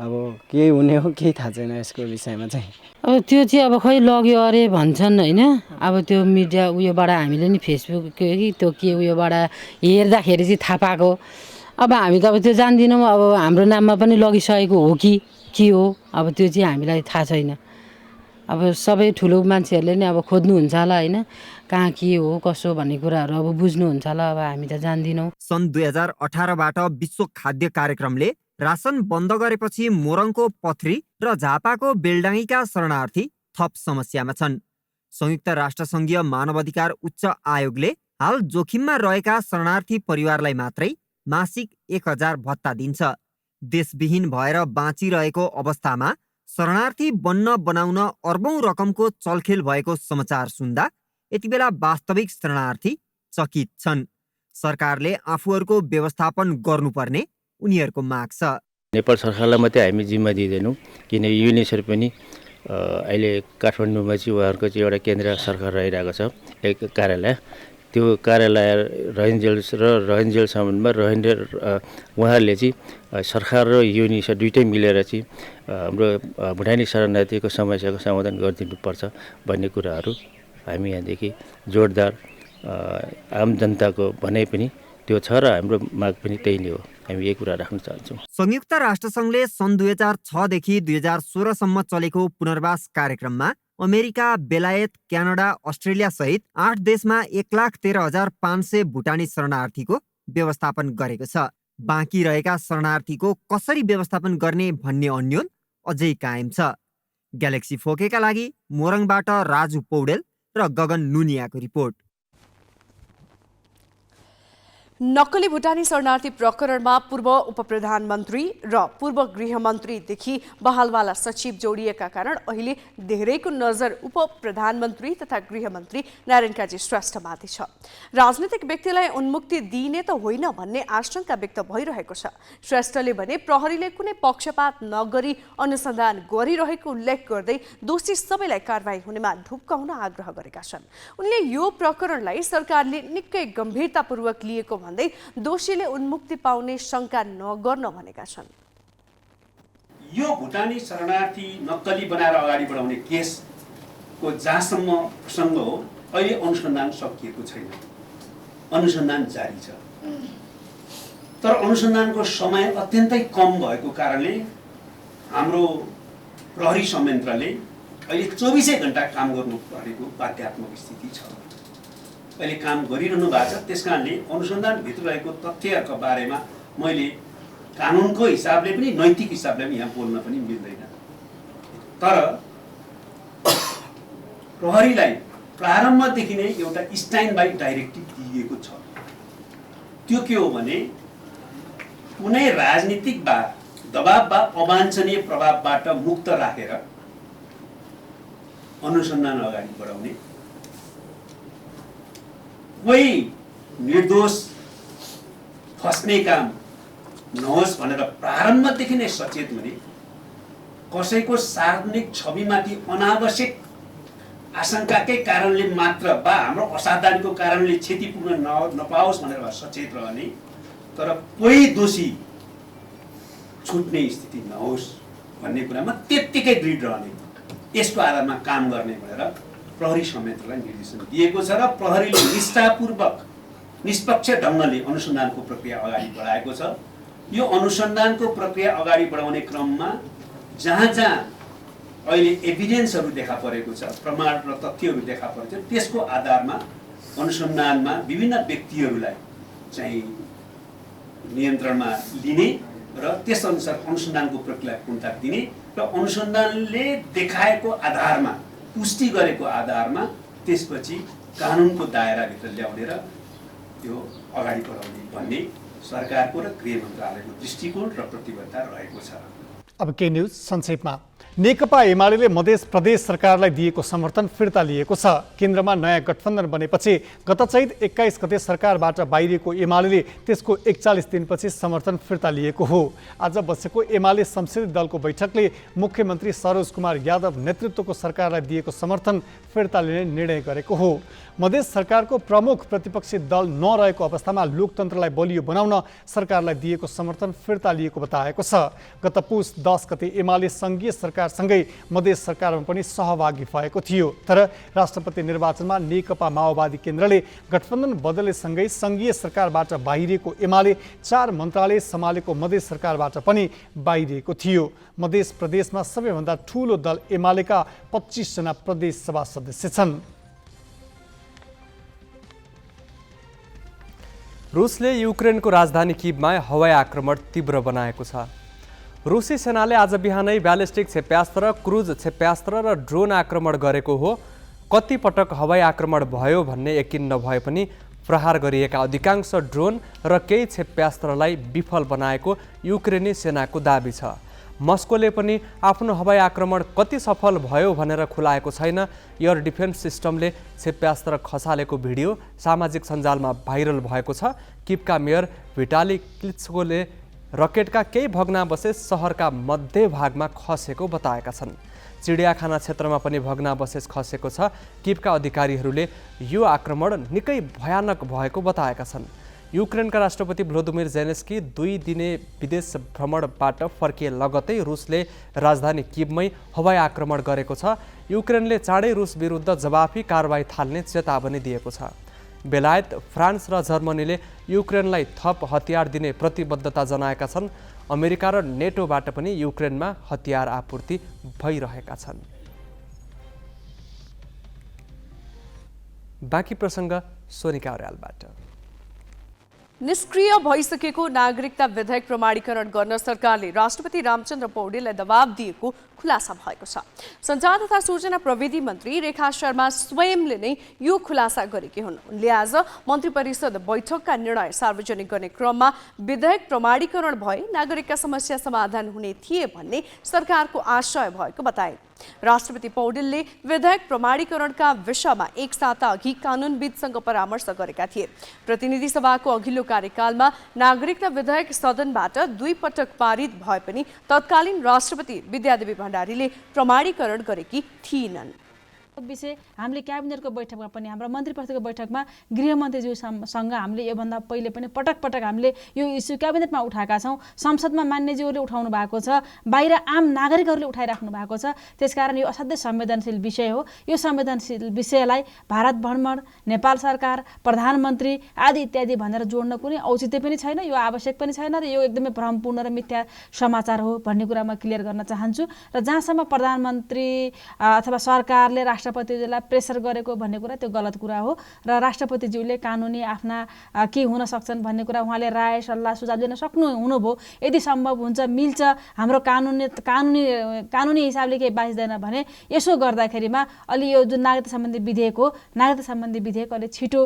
अब के हुने हो केही थाहा छैन यसको विषयमा चाहिँ। अब त्यो चाहिँ अब खै लग्यो अरे भन्छन् होइन। अब त्यो मिडिया उयोबाट हामीले नि फेसबुक कि त्यो के उयोबाट हेर्दाखेरि चाहिँ थाहा पाएको। अब हामी त अब त्यो जान्दिनौँ, अब हाम्रो नाममा पनि लगिसकेको हो कि के हो अब त्यो चाहिँ हामीलाई थाहा छैन। अब सबै ठुलो मान्छेहरूले नि अब खोज्नुहुन्छ होला होइन, कहाँ के हो कसो भन्ने कुराहरू अब बुझ्नुहुन्छ होला। अब हामी त जान्दिनौँ। सन् 2018बाट विश्व खाद्य कार्यक्रमले रासन बन्द गरेपछि मोरङको पथरी र झापाको बेलडाङ्गीका शरणार्थी थप समस्यामा छन्। संयुक्त राष्ट्रसङ्घीय मानवाधिकार उच्च आयोगले हाल जोखिममा रहेका शरणार्थी परिवारलाई मात्रै मासिक 1000 भत्ता दिन्छ। देशविहीन भएर बाँचिरहेको अवस्थामा शरणार्थी बन्न बनाउन अर्बौं रकमको चलखेल भएको समाचार सुन्दा यति बेला वास्तविक शरणार्थी चकित छन्। सरकारले आफूहरूको व्यवस्थापन गर्नुपर्ने उनीहरूको माग छ। नेपाल सरकारलाई मात्रै हामी जिम्मा दिँदैनौँ, किन युनिसेफ पनि अहिले काठमाडौँमा चाहिँ उहाँहरूको चाहिँ एउटा केन्द्रीय सरकार रहिरहेको छ एक कार्यालय। त्यो कार्यालय रहन्जेलसम्ममा उहाँहरूले चाहिँ सरकार र युनिसेफ दुइटै मिलेर चाहिँ हाम्रो भुटानी शरणार्थीको समस्याको समाधान गरिदिनुपर्छ भन्ने कुराहरू हामी यहाँदेखि जोडदार आम जनताको भनाइ पनि त्यो छ र हाम्रो माग पनि त्यही नै हो। हामी यही कुरा राख्न चाहन्छौँ। संयुक्त राष्ट्रसङ्घले सन् 2006 देखि 2016 सम्म चलेको पुनर्वास कार्यक्रममा अमेरिका, बेलायत, क्यानाडा, अस्ट्रेलिया सहित 8 देशमा 1,13,500 भुटानी शरणार्थीको व्यवस्थापन गरेको छ। बाँकी रहेका शरणार्थीको कसरी व्यवस्थापन गर्ने भन्ने अन्योल अझै कायम छ। ग्यालेक्सी फोकेका लागि मोरङबाट राजु पौडेल र गगन नुनियाको रिपोर्ट। नक्कली भुटानी शरणार्थी प्रकरणमा पूर्व उपप्रधानमन्त्री र पूर्व गृहमन्त्रीदेखि बहालवाला सचिव जोडिएका कारण अहिले धेरैको नजर उपप्रधानमन्त्री तथा गृहमन्त्री नारायण काजी श्रेष्ठमाथि छ। राजनीतिक व्यक्तिलाई उन्मुक्ति दिइने त होइन भन्ने आशंका व्यक्त भइरहेको छ। श्रेष्ठले भने प्रहरीले कुनै पक्षपात नगरी अनुसन्धान गरिरहेको उल्लेख गर्दै दोषी सबैलाई कारबाही हुनेमा ढुक्काउन आग्रह गरेका छन्। उनले यो प्रकरणलाई सरकारले निकै गम्भीरतापूर्वक लिएको भन्दै दोषीले उन्मुक्ति पाउने शंका नगर्न भनेका छन्। यो भुटानी शरणार्थी नक्कली बनाएर अगाडि बढाउने केसको जहाँसम्म प्रसङ्ग हो अहिले अनुसन्धान सकिएको छैन, अनुसन्धान जारी छ। तर अनुसन्धानको समय अत्यन्तै कम भएको कारणले हाम्रो प्रहरी संयन्त्रले अहिले 24 घण्टा काम गर्नु परेको बाध्यात्मक स्थिति छ। अहिले काम गरिरहनु भएको छ। त्यसकारणले अनुसन्धानभित्र रहेको तथ्यहरूको बारेमा मैले कानुनको हिसाबले पनि नैतिक हिसाबले पनि यहाँ बोल्न पनि मिल्दैन। तर प्रहरीलाई प्रारम्भदेखि नै एउटा स्ट्यान्ड बाई डाइरेक्टिभ दिइएको छ। त्यो के हो भने कुनै राजनीतिक दबाव वा अवाञ्छनीय प्रभावबाट मुक्त राखेर अनुसन्धान अगाडि बढाउने, कोही निर्दोष फस्ने काम नहोस् भनेर प्रारम्भदेखि नै सचेत हुने, कसैको सार्वजनिक छविमाथि अनावश्यक आशंकाकै कारणले मात्र वा हाम्रो असावधानीको कारणले क्षति पुग्न नपाओस् भनेर सचेत रहने, तर कोही दोषी छुट्ने स्थिति नहोस् भन्ने कुरामा त्यत्तिकै दृढ रहने, यसको आधारमा काम गर्ने भनेर प्रहरी संयन्त्रलाई निर्देशन दिएको छ र प्रहरीले निष्ठापूर्वक निष्पक्ष ढङ्गले अनुसन्धानको प्रक्रिया अगाडि बढाएको छ। यो अनुसन्धानको प्रक्रिया अगाडि बढाउने क्रममा जहाँ जहाँ अहिले एभिडेन्सहरू देखा परेको छ, प्रमाण र तथ्यहरू देखा परेको छ, त्यसको आधारमा अनुसन्धानमा विभिन्न व्यक्तिहरूलाई चाहिँ नियन्त्रणमा लिने र त्यसअनुसार अनुसन्धानको प्रक्रिया पूर्णता दिने र अनुसन्धानले देखाएको आधारमा पुष्टि गरेको आधारमा त्यसपछि कानुनको दायराभित्र ल्याउने र यो अगाडि बढाउने भन्ने सरकारको र गृह मन्त्रालयको दृष्टिकोण र प्रतिबद्धता रहेको छ। अब के न्यूज संक्षेपमा। नेकपा एमाले मध्य प्रदेश सरकारलाई दिएको समर्थन फिर्ता लिएको छ। केन्द्रमा नयाँ गठबन्धन बनेपछि गत चैत 21 गते सरकारबाट बाहिरिएको एमाले त्यसको 41 दिनपछि समर्थन फिर्ता लिएको हो। आज बसेको एमाले संसदीय दलको बैठकले मुख्यमन्त्री सरोज कुमार यादव नेतृत्वको सरकारलाई दिएको समर्थन फिर्ता लिने निर्णय गरेको हो। मधेस सरकारको प्रमुख प्रतिपक्षी दल नरहेको अवस्थामा लोकतन्त्रलाई बलियो बनाउन सरकारलाई दिएको समर्थन फिर्ता लिएको बताएको छ। गत पुस 10 गते एमाले सङ्घीय सरकारसँगै मधेस सरकारमा पनि सहभागी भएको थियो। तर राष्ट्रपति निर्वाचनमा नेकपा माओवादी केन्द्रले गठबन्धन बदलेसँगै सङ्घीय सरकारबाट बाहिरिएको एमाले 4 मन्त्रालय सम्हालेको मधेस सरकारबाट पनि बाहिरिएको थियो। मधेस प्रदेशमा सबैभन्दा ठूलो दल एमालेका 25 जना प्रदेश सभा सदस्य छन्। रुसले युक्रेनको राजधानी किभमा हवाई आक्रमण तीव्र बनाएको छ। रुसी सेनाले आज बिहानै ब्यालिस्टिक क्षेप्यास्त्र, क्रुज क्षेप्यास्त्र र ड्रोन आक्रमण गरेको हो। कति पटक हवाई आक्रमण भयो भन्ने यकिन नभए पनि प्रहार गरिएका अधिकांश ड्रोन र केही क्षेप्यास्त्रलाई विफल बनाएको युक्रेनी सेनाको दाबी छ। मस्कोले पनि आफ्नो हवाई आक्रमण कति सफल भयो भनेर खुलाएको छैन। एयर डिफेन्स सिस्टमले क्षेप्यास्त्र खसालेको भिडियो सामाजिक सञ्जालमा भाइरल भएको छ। किभका मेयर भिटाली क्लिच्कोले रकेटका केही भग्नावशेष सहरका मध्य भागमा खसेको बताएका छन्। चिडियाखाना क्षेत्रमा पनि भग्नावशेष खसेको छ। किभका अधिकारीहरूले यो आक्रमण निकै भयानक भएको बताएका छन्। युक्रेनका राष्ट्रपति भ्लोदिमिर जेलेन्स्की 2 दिने विदेश भ्रमणबाट फर्किए लगतै रुसले राजधानी किभमै हवाई आक्रमण गरेको छ। युक्रेनले चाँडै रुस विरुद्ध जवाफी कारबाही थाल्ने चेतावनी दिएको छ। बेलायत, फ्रान्स र जर्मनीले युक्रेनलाई थप हतियार दिने प्रतिबद्धता जनाएका छन्। अमेरिका र नेटोबाट पनि युक्रेनमा हतियार आपूर्ति भइरहेका छन्। बाँकी प्रसङ्ग सोनिका अर्यालबाट। निष्क्रिय भइसकेको नागरिकता विधेयक प्रमाणीकरण गर्न सरकारले राष्ट्रपति रामचन्द्र पौडेललाई दबाब दिएको खुलासा भएको छ। सञ्चार तथा सूचना प्रविधि मन्त्री रेखा शर्मा स्वयंले नै यो खुलासा गरेकी हुन्। उनले आज मन्त्री परिषद बैठकका निर्णय सार्वजनिक गर्ने क्रममा विधेयक प्रमाणीकरण भए नागरिकका समस्या समाधान हुने थिए भन्ने सरकारको आशय भएको बताए। राष्ट्रपति पौडेलले विधेयक प्रमाणीकरणका विषयमा 1 साता अघि कानुनविदसँग परामर्श गरेका थिए। प्रतिनिधि सभाको अघिल्लो कार्यकालमा नागरिकता विधेयक सदनबाट 2 पटक पारित भए पनि तत्कालीन राष्ट्रपति विद्यादेवी भण्डारीले प्रमाणीकरण गरेकी थिइनन्। विषय हामीले क्याबिनेटको बैठकमा पनि हाम्रो मन्त्री परिषदको बैठकमा गृहमन्त्रीज्यूसँग हामीले योभन्दा पहिले पनि पटक पटक हामीले यो इस्यु क्याबिनेटमा उठाएका छौँ। संसदमा मान्यज्यूहरूले उठाउनु भएको छ, बाहिर आम नागरिकहरूले उठाइराख्नु भएको छ। त्यसकारण यो असाध्यै संवेदनशील विषय हो। यो संवेदनशील विषयलाई भारत भ्रमण, नेपाल सरकार, प्रधानमन्त्री आदि इत्यादि भनेर जोड्न कुनै औचित्य पनि छैन, यो आवश्यक पनि छैन र यो एकदमै भ्रमपूर्ण र मिथ्या समाचार हो भन्ने कुरा म क्लियर गर्न चाहन्छु। र जहाँसम्म प्रधानमन्त्री अथवा सरकारले राष्ट्रपतिज्यूलाई प्रेसर गरेको भन्ने कुरा त्यो गलत कुरा हो र राष्ट्रपतिज्यूले कानुनी आफ्ना के हुन सक्छन् भन्ने कुरा उहाँले राय सल्लाह सुझाव दिन हुनुभयो। यदि सम्भव हुन्छ, मिल्छ, हाम्रो कानुनी हिसाबले केही बाँच्दैन भने यसो गर्दाखेरिमा अलि यो जुन नागरिकता सम्बन्धी विधेयक हो, नागरिकता सम्बन्धी विधेयक अलि छिटो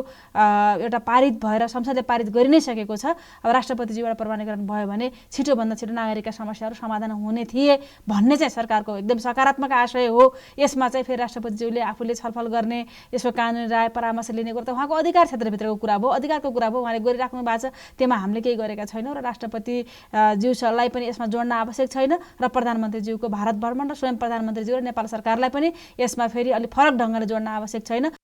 एउटा पारित भएर संसदले पारित गरि नै सकेको छ। अब राष्ट्रपतिज्यूबाट प्रमाणीकरण भयो भने छिटोभन्दा छिटो नागरिकका समस्याहरू समाधान हुने थिए भन्ने चाहिँ सरकारको एकदम सकारात्मक आशय हो। यसमा चाहिँ फेरि राष्ट्रपतिज्यूले आफूले छलफल गर्ने, यसको कानुनी राय परामर्श लिने कुरा त उहाँको अधिकार क्षेत्रभित्रको कुरा भयो, अधिकारको कुरा भयो, उहाँले गरिराख्नु भएको छ। त्यसमा हामीले केही गरेका छैनौँ र राष्ट्रपतिज्यूलाई पनि यसमा जोड्न आवश्यक छैन र प्रधानमन्त्रीज्यूको भारत भ्रमण र स्वयं प्रधानमन्त्रीज्यू र नेपाल सरकारलाई पनि यसमा फेरि अलि फरक ढङ्गले जोड्न आवश्यक छैन।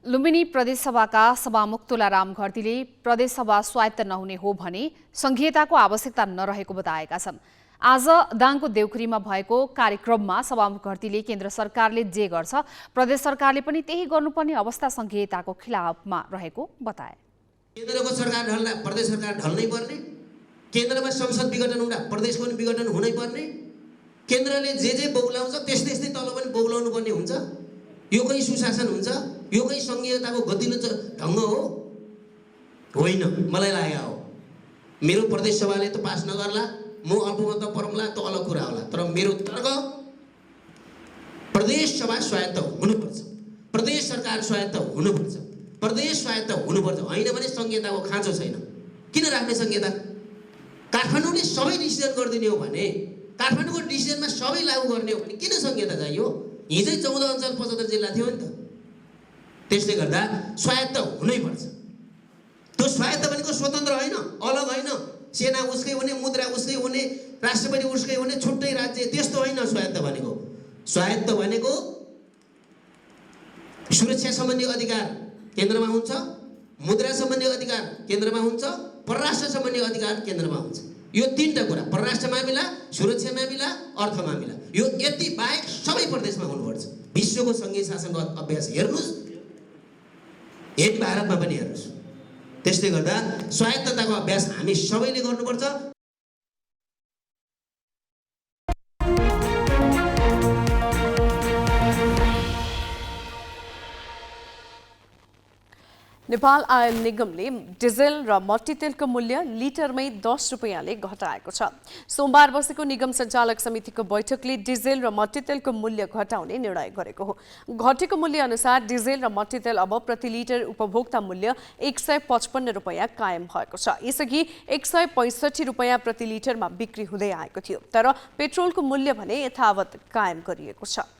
लुम्बिनी प्रदेशसभाका सभामुख तुलाराम घरतीले प्रदेशसभा स्वायत्त नहुने हो भने संघीयताको आवश्यकता नरहेको बताएका छन्। आज दाङको देउखुरीमा भएको कार्यक्रममा सभामुख घरतीले केन्द्र सरकारले जे गर्छ प्रदेश सरकारले पनि त्यही गर्नुपर्ने अवस्था संघीयताको खिलाफमा रहेको बताए। केन्द्रको सरकार ढल्दा प्रदेश सरकार ढल्नै पर्ने, केन्द्रमा संसद विघटन हुँदा प्रदेशको पनि विघटन हुनै पर्ने, केन्द्रले जे बौलाउँछ त्यस्तै तल पनि बौलाउनु पर्ने हुन्छ। यो कहीं सुशासन हुन्छ, यो कहीं संघीयताको गतिलो ढङ्ग हो? होइन, मलाई लागेको हो। मेरो प्रदेश सभाले त पास नगर्ला, म अल्पमत परम्ला, त अलग कुरा होला, तर मेरो तर्क प्रदेश सभा स्वायत्त हुनुपर्छ, प्रदेश सरकार स्वायत्त हुनुपर्छ, प्रदेश स्वायत्त हुनुपर्छ। होइन भने संघीयताको खाँचो छैन। किन राख्ने संघीयता? काठमाडौँले सबै डिसिजन गरिदिने हो भने, काठमाडौँको डिसिजनमा सबै लागू गर्ने हो भने किन संहिता चाहियो? हिजै 14 अञ्चल 75 जिल्ला थियो नि त। त्यसले गर्दा स्वायत्त हुनैपर्छ। त्यो स्वायत्त भनेको स्वतन्त्र होइन, अलग होइन, सेना उसकै हुने, मुद्रा उसकै हुने, राष्ट्रपति उसकै हुने, छुट्टै राज्य, त्यस्तो होइन स्वायत्त भनेको। स्वायत्त भनेको सुरक्षा सम्बन्धी अधिकार केन्द्रमा हुन्छ, मुद्रा सम्बन्धी अधिकार केन्द्रमा हुन्छ, परराष्ट्र सम्बन्धी अधिकार केन्द्रमा हुन्छ। यो तीनटा कुरा, परराष्ट्र मामिला, सुरक्षा मामिला, अर्थ मामिला, यो यति बाहेक सबै प्रदेशमा हुनुपर्छ। विश्वको सङ्घीय शासनको अभ्यास हेर्नुहोस्, यति भारतमा पनि हेर्नुहोस्। त्यसले गर्दा स्वायत्तताको अभ्यास हामी सबैले गर्नुपर्छ। नेपाल आयल निगमले डिजेल र मट्टीतेलको मूल्य लिटरमै 10 रुपियाँले घटाएको छ। सोमबार बसेको निगम सञ्चालक समितिको बैठकले डिजेल र मट्टीतेलको मूल्य घटाउने निर्णय गरेको हो। घटेको मूल्य अनुसार डिजेल र मट्टीतेल अब प्रति लिटर उपभोक्ता मूल्य 155 रुपियाँ कायम भएको छ। यसअघि 165 रुपियाँ प्रति लिटरमा बिक्री हुँदै आएको थियो, तर पेट्रोलको मूल्य भने यथावत कायम गरिएको छ।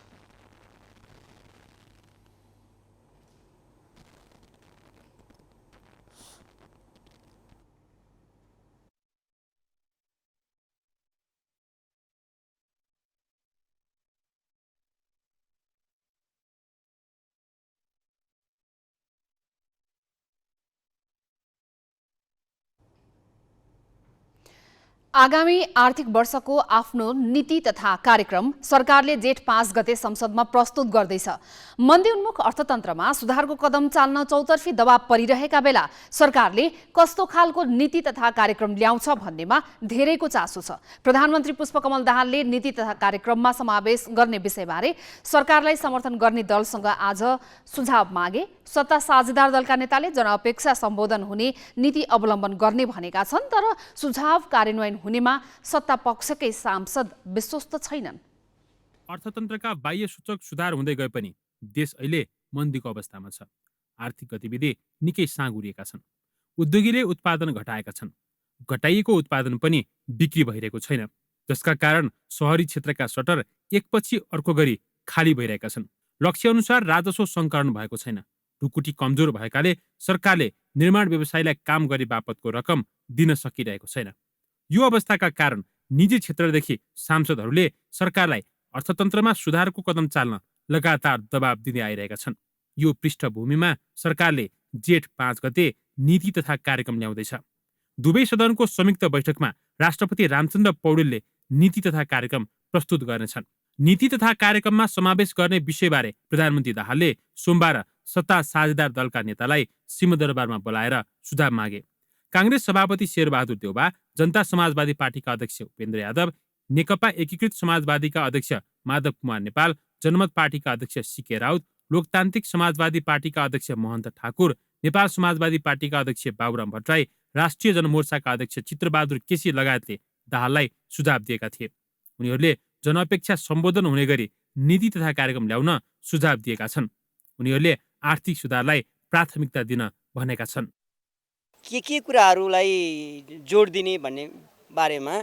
आगामी आर्थिक वर्षको आफ्नो नीति तथा कार्यक्रम सरकारले जेठ 5 गते संसदमा प्रस्तुत गर्दैछ। मन्दी उन्मुख अर्थतन्त्रमा सुधारको कदम चाल्न चौतर्फी दबाव परिरहेका बेला सरकारले कस्तो खालको नीति तथा कार्यक्रम ल्याउँछ भन्नेमा धेरैको चासो छ। प्रधानमन्त्री पुष्पकमल दाहालले नीति तथा कार्यक्रममा समावेश गर्ने विषयबारे सरकारलाई समर्थन गर्ने दलसँग आज सुझाव मागे। सत्ता साझेदार दलका नेताले जनअपेक्षा सम्बोधन हुने नीति अवलम्बन गर्ने भनेका छन्, तर सुझाव कार्यान्वयन हुनेमा सत्ता पक्षकै सांसद विश्वस्त छैनन्। अर्थतन्त्रका बाह्य सूचक सुधार हुँदै गए पनि देश अहिले मन्दीको अवस्थामा छ। आर्थिक गतिविधि निकै साँगुरिएका छन्। उद्योगीले उत्पादन घटाएका छन्। घटाइएको उत्पादन पनि बिक्री भइरहेको छैन, जसका कारण शहरी क्षेत्रका सटर एकपछि अर्को गरी खाली भइरहेका छन्। लक्ष्य अनुसार राजस्व सङ्कलन भएको छैन। ढुकुटी कमजोर भएकाले सरकारले निर्माण व्यवसायलाई काम गरे बापतको रकम दिन सकिरहेको छैन। यो अवस्थाका कारण निजी क्षेत्रदेखि सांसदहरूले सरकारलाई अर्थतन्त्रमा सुधारको कदम चाल्न लगातार दबाब दिँदै आइरहेका छन्। यो पृष्ठभूमिमा सरकारले जेठ 5 गते नीति तथा कार्यक्रम ल्याउँदैछ। दुवै सदनको संयुक्त बैठकमा राष्ट्रपति रामचन्द्र पौडेलले नीति तथा कार्यक्रम प्रस्तुत गर्नेछन्। नीति तथा कार्यक्रममा समावेश गर्ने विषयबारे प्रधानमन्त्री दाहालले सोमबार सत्ता साझेदार दलका नेतालाई सिंहदरबारमा बोलाएर सुझाव मागे। कांग्रेस सभापति शेरबहादुर देउबा, जनता समाजवादी पार्टीका अध्यक्ष उपेन्द्र यादव, नेकपा एकीकृत समाजवादीका अध्यक्ष माधव कुमार नेपाल, जनमत पार्टीका अध्यक्ष सीके राउत, लोकतान्त्रिक समाजवादी पार्टीका अध्यक्ष महन्त ठाकुर, नेपाल समाजवादी पार्टीका अध्यक्ष बाबुराम भट्टराई, राष्ट्रिय जनमोर्चाका अध्यक्ष चित्रबहादुर केसी लगायतले दाहाललाई सुझाव दिएका थिए। उनीहरूले जनअपेक्षा सम्बोधन हुने गरी नीति तथा कार्यक्रम ल्याउन सुझाव दिएका छन्। उनीहरूले आर्थिक सुधारलाई प्राथमिकता दिन भनेका छन्। के कुराहरूलाई जोड दिने भन्ने बारेमा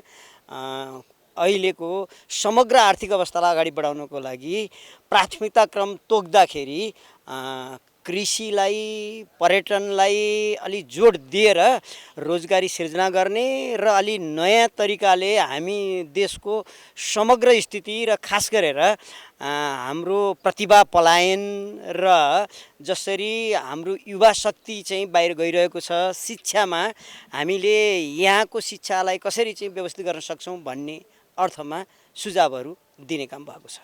अहिलेको समग्र आर्थिक अवस्थालाई अगाडि बढाउनको लागि प्राथमिकता क्रम तोक्दाखेरि कृषिलाई, पर्यटनलाई अलि जोड दिएर रोजगारी सिर्जना गर्ने र अलि नयाँ तरिकाले हामी देशको समग्र स्थिति र खास गरेर हाम्रो प्रतिभा पलायन र जसरी हाम्रो युवा शक्ति चाहिँ बाहिर गइरहेको छ, शिक्षामा हामीले यहाँको शिक्षालाई कसरी चाहिँ व्यवस्थित गर्न सक्छौँ भन्ने अर्थमा सुझावहरू दिने काम भएको छ।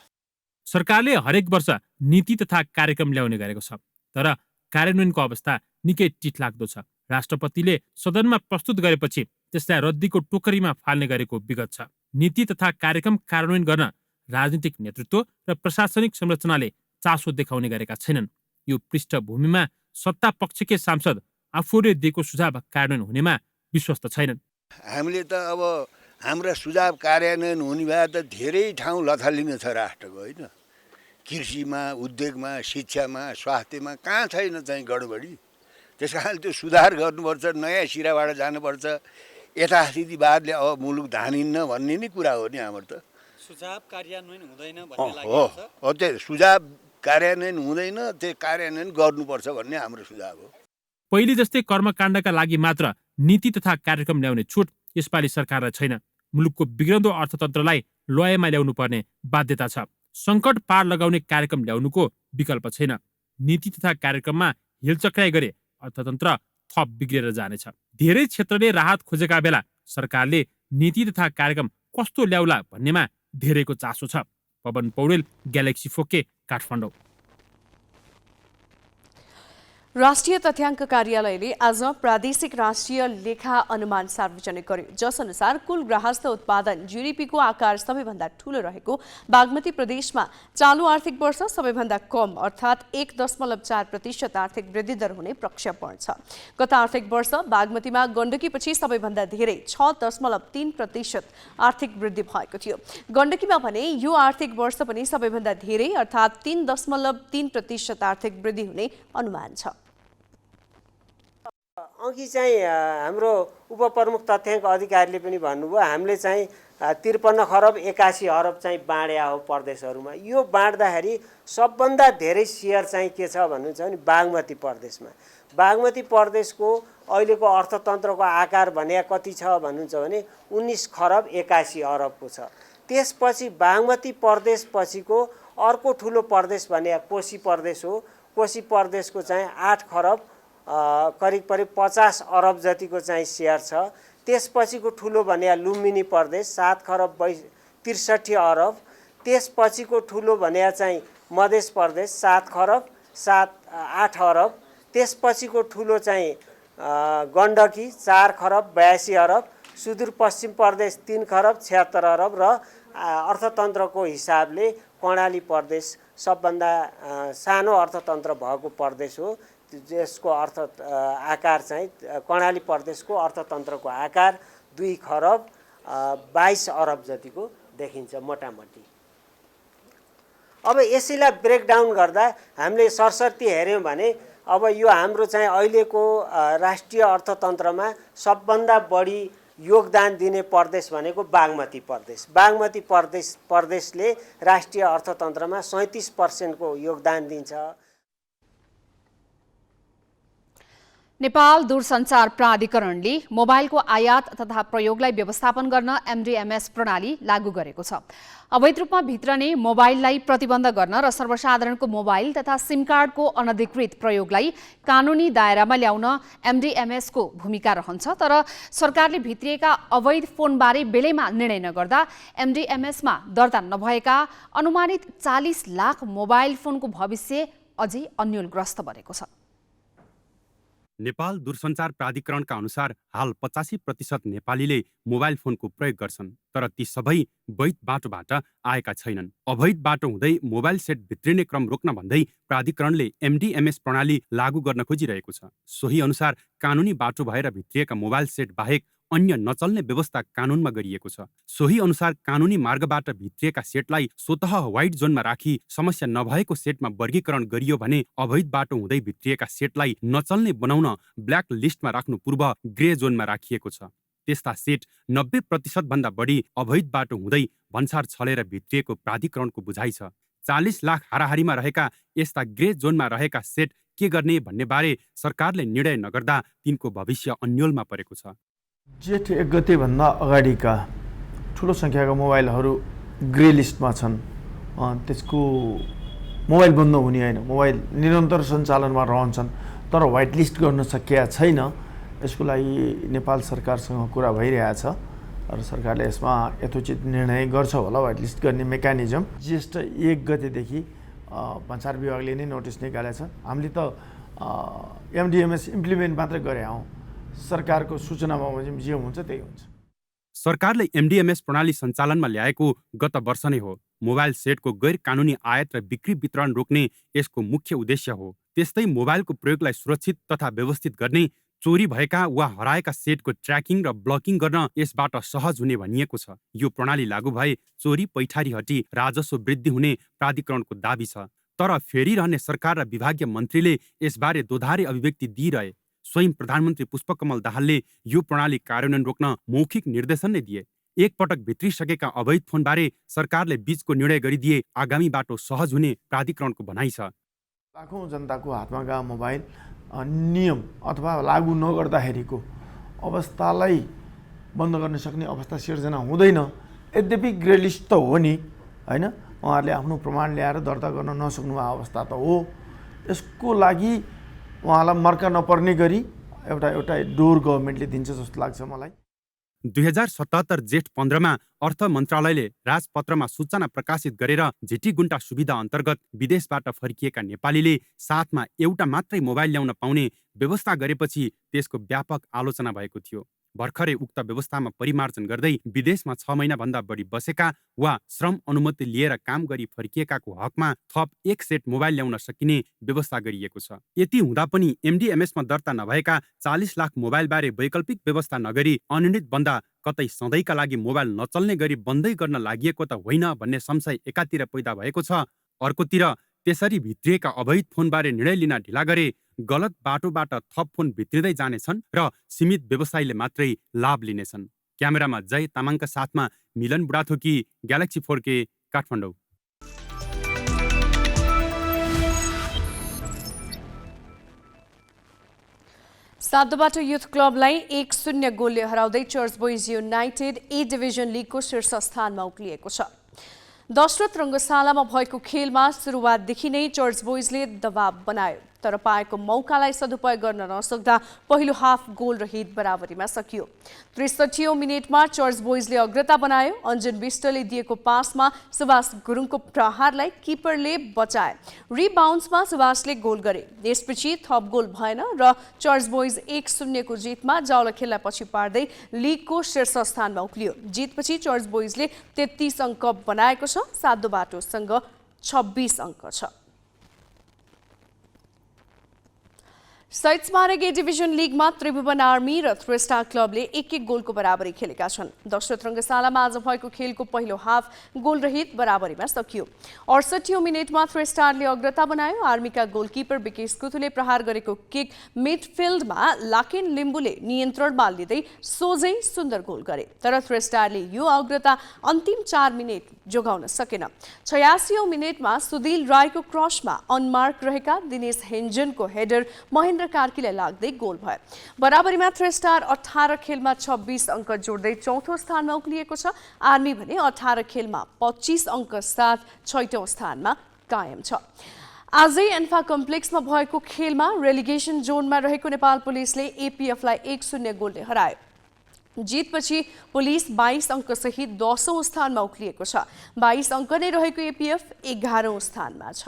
सरकारले हरेक वर्ष नीति तथा कार्यक्रम ल्याउने गरेको छ, तर कार्यान्वयनको अवस्था निकै चिटलाग्दो छ। राष्ट्रपतिले सदनमा प्रस्तुत गरेपछि त्यसलाई रद्दीको टोकरीमा फाल्ने गरेको विगत छ। नीति तथा कार्यक्रम कार्यान्वयन गर्न राजनीतिक नेतृत्व र प्रशासनिक संरचनाले चासो देखाउने गरेका छैनन्। यो पृष्ठभूमिमा सत्ता पक्षकै सांसद आफूले दिएको सुझाव कार्यान्वयन हुनेमा विश्वस्त छैनन्। हामीले त अब हाम्रा सुझाव कार्यान्वयन हुने भए त धेरै ठाउँ लथालिङ्ग छ राष्ट्रको, होइन? कृषिमा, उद्योगमा, शिक्षामा, स्वास्थ्यमा कहाँ छैन चाहिँ गडबडी। त्यस कारण त्यो सुधार गर्नुपर्छ, नयाँ सिराबाट जानुपर्छ। यथास्थितिवादले अब मुलुक धानिन्न भन्ने नै कुरा हो नि हाम्रो त। सुझाव कार्यान्वयन हुँदैन भन्ने हो लागेको छ। हो त्यो सुझाव कार्यान्वयन हुँदैन, त्यो कार्यान्वयन गर्नुपर्छ भन्ने हाम्रो सुझाव हो। पहिले जस्तै कर्मकाण्डका लागि मात्र नीति तथा कार्यक्रम ल्याउने छुट यसपालि सरकारलाई छैन। मुलुकको बिग्रँदो अर्थतन्त्रलाई लयमा ल्याउनु पर्ने बाध्यता छ। सङ्कट पार लगाउने कार्यक्रम ल्याउनुको विकल्प छैन। नीति तथा कार्यक्रममा हिलचक्राइ गरे अर्थतन्त्र थप बिग्रेर जानेछ। धेरै क्षेत्रले राहत खोजेका बेला सरकारले नीति तथा कार्यक्रम कस्तो ल्याउला भन्नेमा धेरैको चासो छ। Pawan Paudel, galaxy 4K, Kathmandu. राष्ट्रिय तथ्याङ्क कार्यालयले आज प्रादेशिक राष्ट्रिय लेखा अनुमान सार्वजनिक गर्यो, जसअनुसार कुल गृहस्थ उत्पादन जीडीपीको आकार सबैभन्दा ठूलो रहेको बागमती प्रदेशमा चालु आर्थिक वर्ष सबैभन्दा कम अर्थात् 1.4% आर्थिक वृद्धि दर हुने प्रक्षेपण छ। गत आर्थिक वर्ष बागमतीमा गण्डकीपछि सबैभन्दा धेरै 6.3% आर्थिक वृद्धि भएको थियो। गण्डकीमा भने यो आर्थिक वर्ष पनि सबैभन्दा धेरै अर्थात् 3.3% आर्थिक वृद्धि हुने अनुमान छ। अघि चाहिँ हाम्रो उपप्रमुख तथ्याङ्क अधिकारीले पनि भन्नुभयो, हामीले चाहिँ 53 खरब 81 अरब चाहिँ बाँड्या हो प्रदेशहरूमा। यो बाँड्दाखेरि सबभन्दा धेरै सेयर चाहिँ के छ भन्नुहुन्छ भने बागमती प्रदेशमा। बागमती प्रदेशको अहिलेको अर्थतन्त्रको आकार भने कति छ भन्नुहुन्छ भने 19 खरब 81 अरबको छ। त्यसपछि बागमती प्रदेश पछिको अर्को ठुलो प्रदेश भने कोशी प्रदेश हो। कोशी प्रदेशको चाहिँ 8 खरब करिब 50 अरब जतिको चाहिँ सेयर छ। त्यसपछिको ठुलो भने लुम्बिनी प्रदेश 7 खरब 63 अरब। त्यसपछिको ठुलो भने चाहिँ मध्य प्रदेश 7 खरब 8 अरब। त्यसपछिको ठुलो चाहिँ गण्डकी 4 खरब 82 अरब। सुदूरपश्चिम प्रदेश 3 खरब 76 अरब र अर्थतन्त्रको हिसाबले कर्णाली प्रदेश सबभन्दा सानो अर्थतन्त्र भएको प्रदेश हो। जसको आकार चाहिँ कर्णाली प्रदेशको अर्थतन्त्रको आकार 2 खरब 22 अरब जतिको देखिन्छ मोटामोटी। अब यसैलाई ब्रेकडाउन गर्दा हामीले सरसर्ती हेऱ्यौँ भने अब यो हाम्रो चाहिँ अहिलेको राष्ट्रिय अर्थतन्त्रमा सबभन्दा बढी योगदान दिने प्रदेश भनेको बागमती प्रदेश। बागमती प्रदेशले राष्ट्रिय अर्थतन्त्रमा 37% को योगदान दिन्छ। नेपाल दूरसञ्चार प्राधिकरणले मोबाइलको आयात तथा प्रयोगलाई व्यवस्थापन गर्न एमडीएमएस प्रणाली लागू गरेको छ। अवैध रूपमा भित्रने मोबाइललाई प्रतिबन्ध गर्न र सर्वसाधारणको मोबाइल तथा सिम कार्डको अनधिकृत प्रयोगलाई कानुनी दायरामा ल्याउन एमडीएमएसको भूमिका रहन्छ। तर सरकारले भित्रिएका अवैध फोनबारे बेलैमा निर्णय नगर्दा एमडीएमएसमा दर्ता नभएका अनुमानित 40 लाख मोबाइल फोनको भविष्य अझै अन्यलग्रस्त बनेको छ। नेपाल दूरसञ्चार प्राधिकरणका अनुसार हाल 85% नेपालीले मोबाइल फोनको प्रयोग गर्छन्, तर ती सबै वैध बाटोबाट आएका छैनन्। अवैध बाटो हुँदै मोबाइल सेट भित्रिने क्रम रोक्न भन्दै प्राधिकरणले एमडीएमएस प्रणाली लागू गर्न खोजिरहेको छ। सोही अनुसार कानुनी बाटो भएर भित्रिएका मोबाइल सेट बाहेक अन्य नचल्ने व्यवस्था कानुनमा गरिएको छ। सोही अनुसार कानुनी मार्गबाट भित्रिएका सेटलाई स्वतः व्हाइट जोनमा राखी समस्या नभएको सेटमा वर्गीकरण गरियो भने अवैध बाटो हुँदै भित्रिएका सेटलाई नचल्ने बनाउन ब्ल्याक लिस्टमा राख्नु पूर्व ग्रे जोनमा राखिएको छ। त्यस्ता सेट 90% भन्दा बढी अवैध बाटो हुँदै भन्सार छलेर भित्रिएको प्राधिकरणको बुझाइ छ। 40 लाख हाराहारीमा रहेका यस्ता ग्रे जोनमा रहेका सेट के गर्ने भन्ने बारे सरकारले निर्णय नगर्दा तिनको भविष्य अन्यलमा परेको छ। जेठ 1 गतेभन्दा अगाडिका ठुलो सङ्ख्याका मोबाइलहरू ग्रे लिस्टमा छन्। त्यसको मोबाइल बन्द हुने होइन, मोबाइल निरन्तर सञ्चालनमा रहन्छन्, तर व्हाइट लिस्ट गर्न सकिएको छैन। यसको लागि नेपाल सरकारसँग कुरा भइरहेछ र सरकारले यसमा यथोचित निर्णय गर्छ होला। व्हाइट लिस्ट गर्ने मेकानिजम जेठ 1 गतेदेखि भन्सार विभागले नै नोटिस निकालेछ। हामीले त एमडीएमएस इम्प्लिमेन्ट मात्रै गरे हौँ, सरकारको सूचनामा जे हुन्छ त्यही हुन्छ। सरकारले एमडीएमएस प्रणाली सञ्चालनमा ल्याएको गत वर्ष नै हो। मोबाइल सेटको गैर कानुनी आयात र बिक्री वितरण रोक्ने यसको मुख्य उद्देश्य हो। त्यस्तै मोबाइलको प्रयोगलाई सुरक्षित तथा व्यवस्थित गर्ने, चोरी भएका वा हराएका सेटको ट्र्याकिङ र ब्लकिङ गर्न यसबाट सहज हुने भनिएको छ। यो प्रणाली लागू भए चोरी पैठारी हटी राजस्व वृद्धि हुने प्राधिकरणको दाबी छ। तर फेरिरहने सरकार र विभागीय मन्त्रीले यसबारे दोधारे अभिव्यक्ति दिइरहे। स्वयं प्रधानमन्त्री पुष्पकमल दाहालले यो प्रणाली कार्यान्वयन रोक्न मौखिक निर्देशन नै दिए। एकपटक भित्रिसकेका अवैध फोनबारे सरकारले बीचको निर्णय गरिदिए आगामी बाटो सहज हुने प्राधिकरणको भनाइ छ। लाखौँ जनताको हातमा गएको मोबाइल नियम अथवा लागू नगर्दाखेरिको अवस्थालाई बन्द गर्न सक्ने अवस्था सिर्जना हुँदैन। यद्यपि ग्रे लिस्ट त हो नि, होइन? उहाँहरूले आफ्नो प्रमाण ल्याएर दर्ता गर्न नसक्नु अवस्था त हो। यसको लागि उहाँलाई मर्का नपर्ने गरी एउटा डोर गभर्मेन्टले दिन्छ जस्तो लाग्छ मलाई। 2077 जेठ 15 अर्थ मन्त्रालयले राजपत्रमा सूचना प्रकाशित गरेर झिटिगुन्टा सुविधा अन्तर्गत विदेशबाट फर्किएका नेपालीले साथमा एउटा मात्रै मोबाइल ल्याउन पाउने व्यवस्था गरेपछि त्यसको व्यापक आलोचना भएको थियो। भर्खरै उक्त व्यवस्थामा परिमार्जन गर्दै विदेशमा 6 महिनाभन्दा बढी बसेका वा श्रम अनुमति लिएर काम गरी फर्किएकाको हकमा थप 1 सेट मोबाइल ल्याउन सकिने व्यवस्था गरिएको छ। यति हुँदा पनि एमडिएमएसमा दर्ता नभएका 40 लाख मोबाइलबारे वैकल्पिक व्यवस्था नगरी अनिर्णित बन्दा कतै सधैँका लागि मोबाइल नचल्ने गरी बन्दै गर्न लागि त होइन भन्ने संशय एकातिर पैदा भएको छ। अर्कोतिर त्यसरी भित्रिएका अवैध फोनबारे निर्णय लिन ढिला गरे गलत बाटोबाट थप फोन भित्रिँदै जानेछन् र सीमित व्यवसायीले मात्रै लाभ लिनेछन्। क्यामेरामा जय तामाङका साथमा Milan Budhathoki, galaxy 4K, Kathmandu. Satobato youth क्लबलाई 1-0 गोलले हराउँदै church boys united A division लिगको शीर्ष स्थानमा उक्लिएको छ। दशरथ रङ्गशालामा भएको खेलमा सुरुवातदेखि नै चर्च बोइजले दबाव बनायो, तर पाएको मौकालाई सदुपयोग गर्न नसक्दा पहिलो हाफ गोल रहित बराबरीमा सकियो। 63औं मिनेटमा चर्च बोइजले अग्रता बनायो। अन्जन विष्टले दिएको पासमा सुभाष गुरुङको प्रहारलाई किपरले बचाए। रिबाउन्ड्समा सुभाषले गोल गरे। त्यसपछि थप गोल भएन र चर्च बोइज 1-0 को जितमा जावलाखेललाई पछि पार्दै लिगको शीर्ष स्थानमा उक्लियो। जितपछि चर्च बोइजले 33 अङ्क बनाएको छ। सातो बाटोसँग 26 अङ्क छ। शहीद स्मारक ए डिभिजन लिगमा त्रिभुवन आर्मी र थ्री स्टार क्लबले 1-1 गोलको बराबरी खेलेका छन्। दशरथ रङ्गशालामा आज भएको खेलको पहिलो हाफ गोल रहित बराबरीमा सकियो। 68औं मिनेटमा थ्री स्टारले अग्रता बनायो। आर्मीका गोलकिपर विकेश कुथुले प्रहार गरेको किक मिडफिल्डमा लाकेन लिम्बुले नियन्त्रणमा लिँदै सोझै सुन्दर गोल गरे, तर थ्री स्टारले यो अग्रता अन्तिम 4 मिनेट जोगाउन सकेन। 86औं मिनेटमा सुदिल राईको क्रसमा अनमार्क रहेका दिनेश हेन्जनको हेडर महेन्द्र कार्कीलाई लाग्दै गोल भयो। बराबरीमा थ्री स्टार 18 खेलमा 26 अङ्क जोड्दै चौथो स्थानमा उक्लिएको छ। आर्मी भने 18 खेलमा 25 अङ्क साथ 6औं स्थानमा कायम छ। आजै एन्फा कम्प्लेक्समा भएको खेलमा रेलिगेसन जोनमा रहेको नेपाल पुलिसले एपीएफलाई 1-0 गोलले हरायो। जितपछि पुलिस 22 अङ्कसहित 10औं स्थानमा उक्लिएको छ। 22 अङ्क नै रहेको एपीएफ 11औं स्थानमा छ।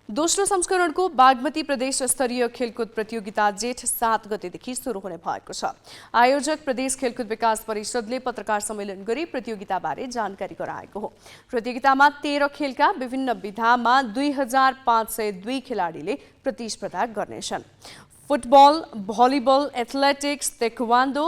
दोस्रो संस्करणको बागमती प्रदेश स्तरीय खेलकुद प्रतियोगिता जेठ 7 गतेदेखि सुरु हुने भएको छ। आयोजक प्रदेश खेलकुद विकास परिषदले पत्रकार सम्मेलन गरी प्रतियोगिताबारे जानकारी गराएको हो। प्रतियोगितामा 13 खेलका विभिन्न विधामा 2502 खेलाडीले प्रतिस्पर्धा गर्नेछन्। Football, volleyball, athletics, taekwondo,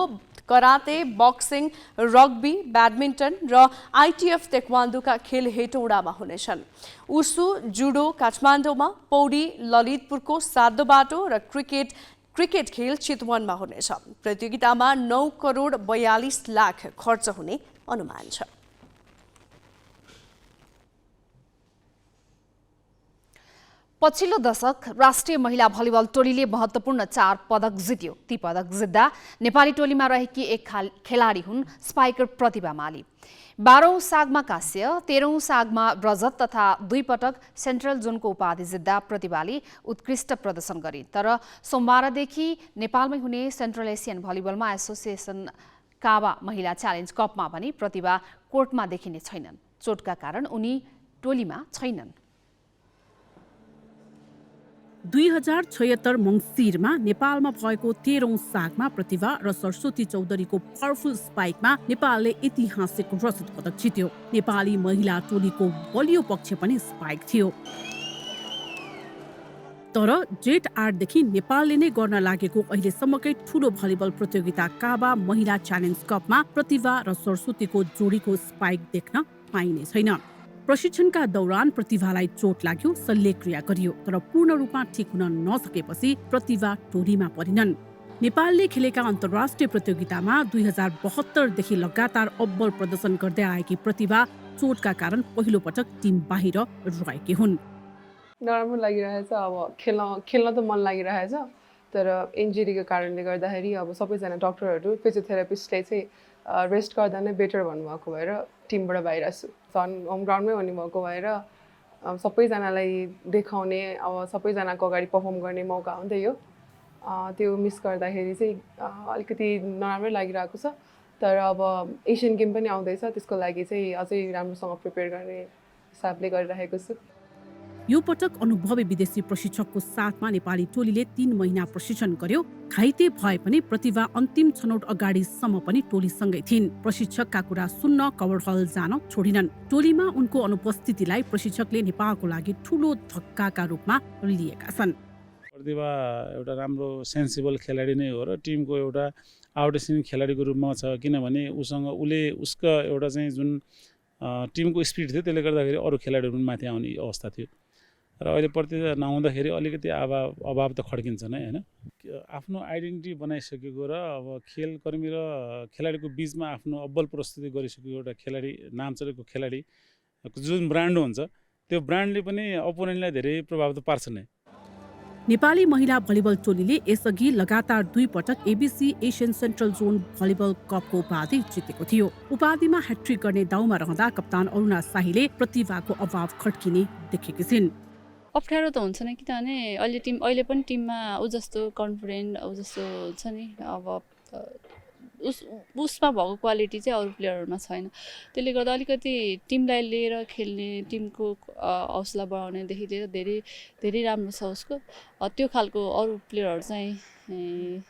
karate, boxing, rugby, badminton र आइटिएफ तेक्वान्डोका खेल हेटौडामा हुनेछन्। उसु, जुडो काठमाडौँमा, पौडी ललितपुरको सातोबाटो र क्रिकेट खेल चितवनमा हुनेछ। प्रतियोगितामा 9 करोड 42 लाख खर्च हुने अनुमान छ। पछिल्लो दशक राष्ट्रिय महिला भलिबल टोलीले महत्त्वपूर्ण 4 पदक जित्यो। ती पदक जित्दा नेपाली टोलीमा रहेकी एक खेलाडी हुन् स्पाइकर प्रतिभा माली। 12औं सागमा कांस्य, 13औं सागमा रजत तथा 2 पटक सेन्ट्रल जोनको उपाधि जित्दा प्रतिभाले उत्कृष्ट प्रदर्शन गरे। तर सोमबारदेखि नेपालमै हुने सेन्ट्रल एसियन भलिबलमा एसोसिएसन काबा महिला च्यालेन्ज कपमा पनि प्रतिभा कोर्टमा देखिने छैनन्। चोटका कारण उनी टोलीमा छैनन्। 2076 मङ्सिरमा नेपालमा भएको 13औं सागमा प्रतिभा र सरस्वती चौधरीको पावरफुल स्पाइकमा नेपालले ऐतिहासिक रजत पदक जित्यो। नेपाली महिला टोलीको बलियो पक्ष पनि स्पाइक थियो। तर जेठ 8 देखि नेपालले नै गर्न लागेको अहिलेसम्मकै ठूलो भलिबल प्रतियोगिता काबा महिला च्यालेन्ज कपमा प्रतिभा र सरस्वतीको जोडीको स्पाइक देख्न पाइने छैन। प्रशिक्षणका दौरान प्रतिभालाई चोट लाग्यो, शल्यक्रिया गरियो, तर पूर्ण रूपमा ठिक हुन नसकेपछि प्रतिभा टोलीमा परिनन्। नेपालले खेलेका अन्तर्राष्ट्रिय प्रतियोगितामा 2072 देखि लगातार अब्बल प्रदर्शन गर्दै आएकी प्रतिभा चोटका कारण पहिलो पटक टिम बाहिर रहेकी हुन्। नराम्रो लागिरहेछ, अब खेल्न त मन लागिरहेछ, तर इन्जुरीको कारणले गर्दाखेरि अब सबैजना डक्टरहरू फिजियोथेरापिस्टले चाहिँ रेस्ट गर्दा नै बेटर भन्नुभएको भएर टिमबाट बाहिर छु। झन् होम ग्राउन्डमै हुनुभएको भएर सबैजनालाई देखाउने, अब सबैजनाको अगाडि पर्फर्म गर्ने मौका हुन्थ्यो। त्यो मिस गर्दाखेरि चाहिँ अलिकति नराम्रै लागिरहेको छ, तर अब एसियन गेम पनि आउँदैछ, त्यसको लागि चाहिँ अझै राम्रोसँग प्रिपेयर गर्ने हिसाबले गरिरहेको छु। यो पटक अनुभवी विदेशी प्रशिक्षकको साथमा नेपाली टोलीले 3 महिना प्रशिक्षण गर्यो। घाइते भए पनि प्रतिभा अन्तिम छनौट अगाडिसम्म पनि टोलीसँगै थिइन्। प्रशिक्षकका कुरा सुन्न कवर हल जान छोडिनन्। टोलीमा उनको अनुपस्थितिलाई प्रशिक्षकले नेपालको लागि ठूलो धक्काका रूपमा लिएका छन्। प्रतिभा एउटा राम्रो सेन्सिबल खेलाडी नै हो र टिमको एउटा आउटस्ट्यान्डिङ खेलाडीको रूपमा छ, किनभने उसको एउटा चाहिँ जुन टिमको स्पिड थियो त्यसले गर्दाखेरि अरू खेलाडीहरू पनि माथि आउने अवस्था थियो र अहिले प्रतिभा नहुँदाखेरि अलिकति अभाव त खड्किन्छ नै हैन। आफ्नो आइडेन्टिटी बनाइसकेको र अब खेलकर्मी र खेलाडीको बीचमा आफ्नो अब्बल प्रस्तुति गरिसकेको एउटा खेलाडी, नाम चलेको खेलाडी जुन ब्रान्ड हुन्छ, त्यो ब्रान्डले पनि अपोनेन्टलाई धेरै प्रभाव त पार्छ नै। नेपाली महिला भलिबल टोलीले यसअघि लगातार 2 पटक ABC Asian central John volleyball कपको उपाधि जितेको थियो। उपाधिमा ह्याट्रिक गर्ने दाउमा रहँदा कप्तान अरुणा शाहीले प्रतिभाको अभाव खड्किने देखेकी छिन्। अप्ठ्यारो त हुन्छ नि, किनभने अहिले पनि टिममा ऊ जस्तो कन्फिडेन्ट ऊ जस्तो छ नि, अब उसमा भएको क्वालिटी चाहिँ अरू प्लेयरहरूमा छैन। त्यसले गर्दा अलिकति टिमलाई लिएर खेल्ने, टिमको हौसला बढाउनेदेखि लिएर धेरै धेरै राम्रो छ उसको। त्यो खालको अरू प्लेयरहरू चाहिँ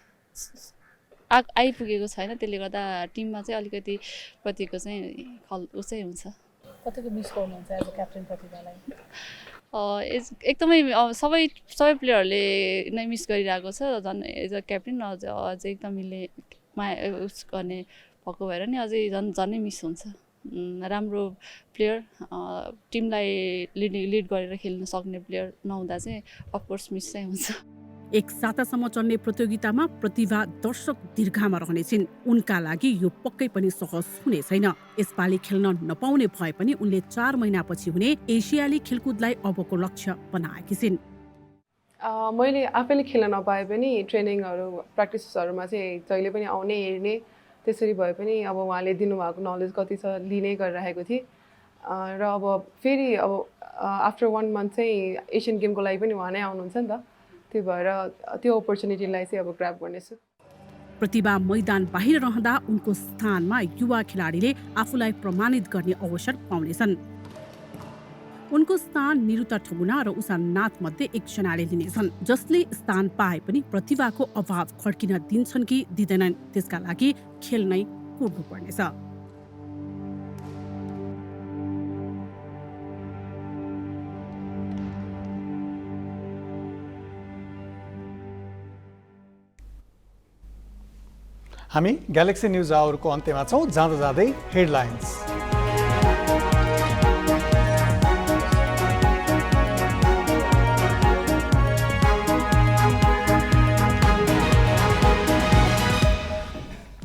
आइपुगेको छैन। त्यसले गर्दा टिममा चाहिँ अलिकति प्रतिको चाहिँ ऊ चाहिँ हुन्छ। कतिको मिस गर्नुहुन्छ एज अ क्याप्टेन प्रतिभालाई? एकदमै सबै प्लेयरले नै मिस गरिरहेको छ। झन् एज अ क्याप्टेन अझै एकदमै उस गर्ने भएको भएर नि अझै झनै मिस हुन्छ। राम्रो प्लेयर, टिमलाई लिड गरेर खेल्न सक्ने प्लेयर नहुँदा चाहिँ अफकोर्स मिस चाहिँ हुन्छ। एक सातासम्म चल्ने प्रतियोगितामा प्रतिभा दर्शक दीर्घामा रहनेछिन्। उनका लागि यो पक्कै पनि सहज हुने छैन। यसपालि खेल्न नपाउने भए पनि उनले 4 महिनापछि हुने एसियाली खेलकुदलाई अबको लक्ष्य बनाएकी छिन्। मैले आफैले खेल्न नपाए पनि ट्रेनिङहरू प्र्याक्टिसेसहरूमा चाहिँ जहिले पनि आउने हेर्ने, त्यसरी भए पनि अब उहाँले दिनुभएको नलेज कति छ लिने गरिरहेको थिएँ र अब फेरि अब आफ्टर 1 मन्थ चाहिँ एसियन गेमको लागि पनि उहाँ नै आउनुहुन्छ नि त, त्यो भएर त्यो अपर्च्युनिटीलाई चाहिँ अब ग्र्याब गर्नेछु। प्रतिभा मैदान बाहिर रहँदा उनको स्थानमा युवा खेलाडीले आफूलाई प्रमाणित गर्ने अवसर पाउनेछन्। उनको स्थान निरुता ठगुना र उषा नाथ मध्ये एकजनाले लिनेछन्, जसले स्थान पाए पनि प्रतिभाको अभाव खड्किन दिन्छन् कि दिँदैनन् त्यसका लागि खेल नै कुर्नु पर्नेछ। हामी ग्यालेक्सी न्युज आवरको अन्त्यमा छौँ। जाँदा जाँदै हेडलाइन्स।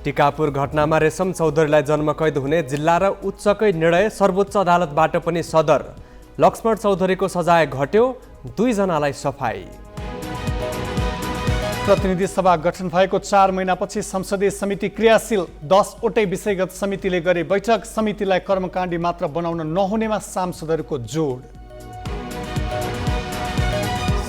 टिकापुर घटनामा रेशम चौधरीलाई जन्मकैद हुने जिल्ला र उच्चकै निर्णय सर्वोच्च अदालतबाट पनि सदर। लक्ष्मण चौधरीको सजाय घट्यो, 2 जनालाई सफाई। प्रतिनिधि सभा गठन भएको 4 महिनापछि संसदीय समिति क्रियाशील। 10 वटै विषयगत समितिले गरे बैठक। समितिलाई कर्मकाण्डी मात्र बनाउन नहुनेमा सांसदहरूको जोड।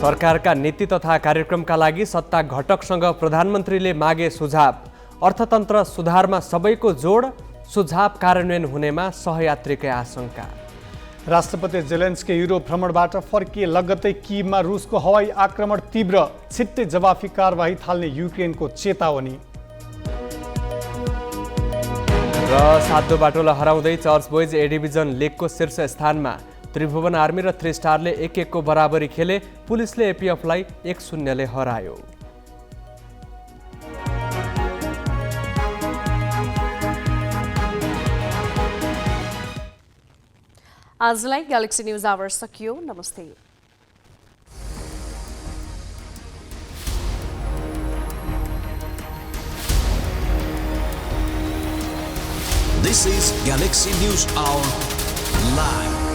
सरकारका नीति तथा कार्यक्रमका लागि सत्ता घटकसँग प्रधानमन्त्रीले मागे सुझाव। अर्थतन्त्र सुधारमा सबैको जोड, सुझाव कार्यान्वयन हुनेमा सहयात्रीकै आशंका। राष्ट्रपति जेलेन्स्की युरोप भ्रमणबाट फर्किए लगत्तै कियवमा रुसको हवाई आक्रमण तीव्र। छिट्टै जवाफी कारबाही थाल्ने युक्रेनको चेतावनी। र सातो बाटोलाई हराउँदै चर्च बोइज ए डिभिजन लिगको शीर्ष स्थानमा। त्रिभुवन आर्मी र 3 स्टारले 1-1 को बराबरी खेले। पुलिसले एपिएफलाई 1-0 ले हरायो। आजलाई ग्यालेक्सी न्युज आवर सकियो। नमस्ते। This is Galaxy News Hour Live.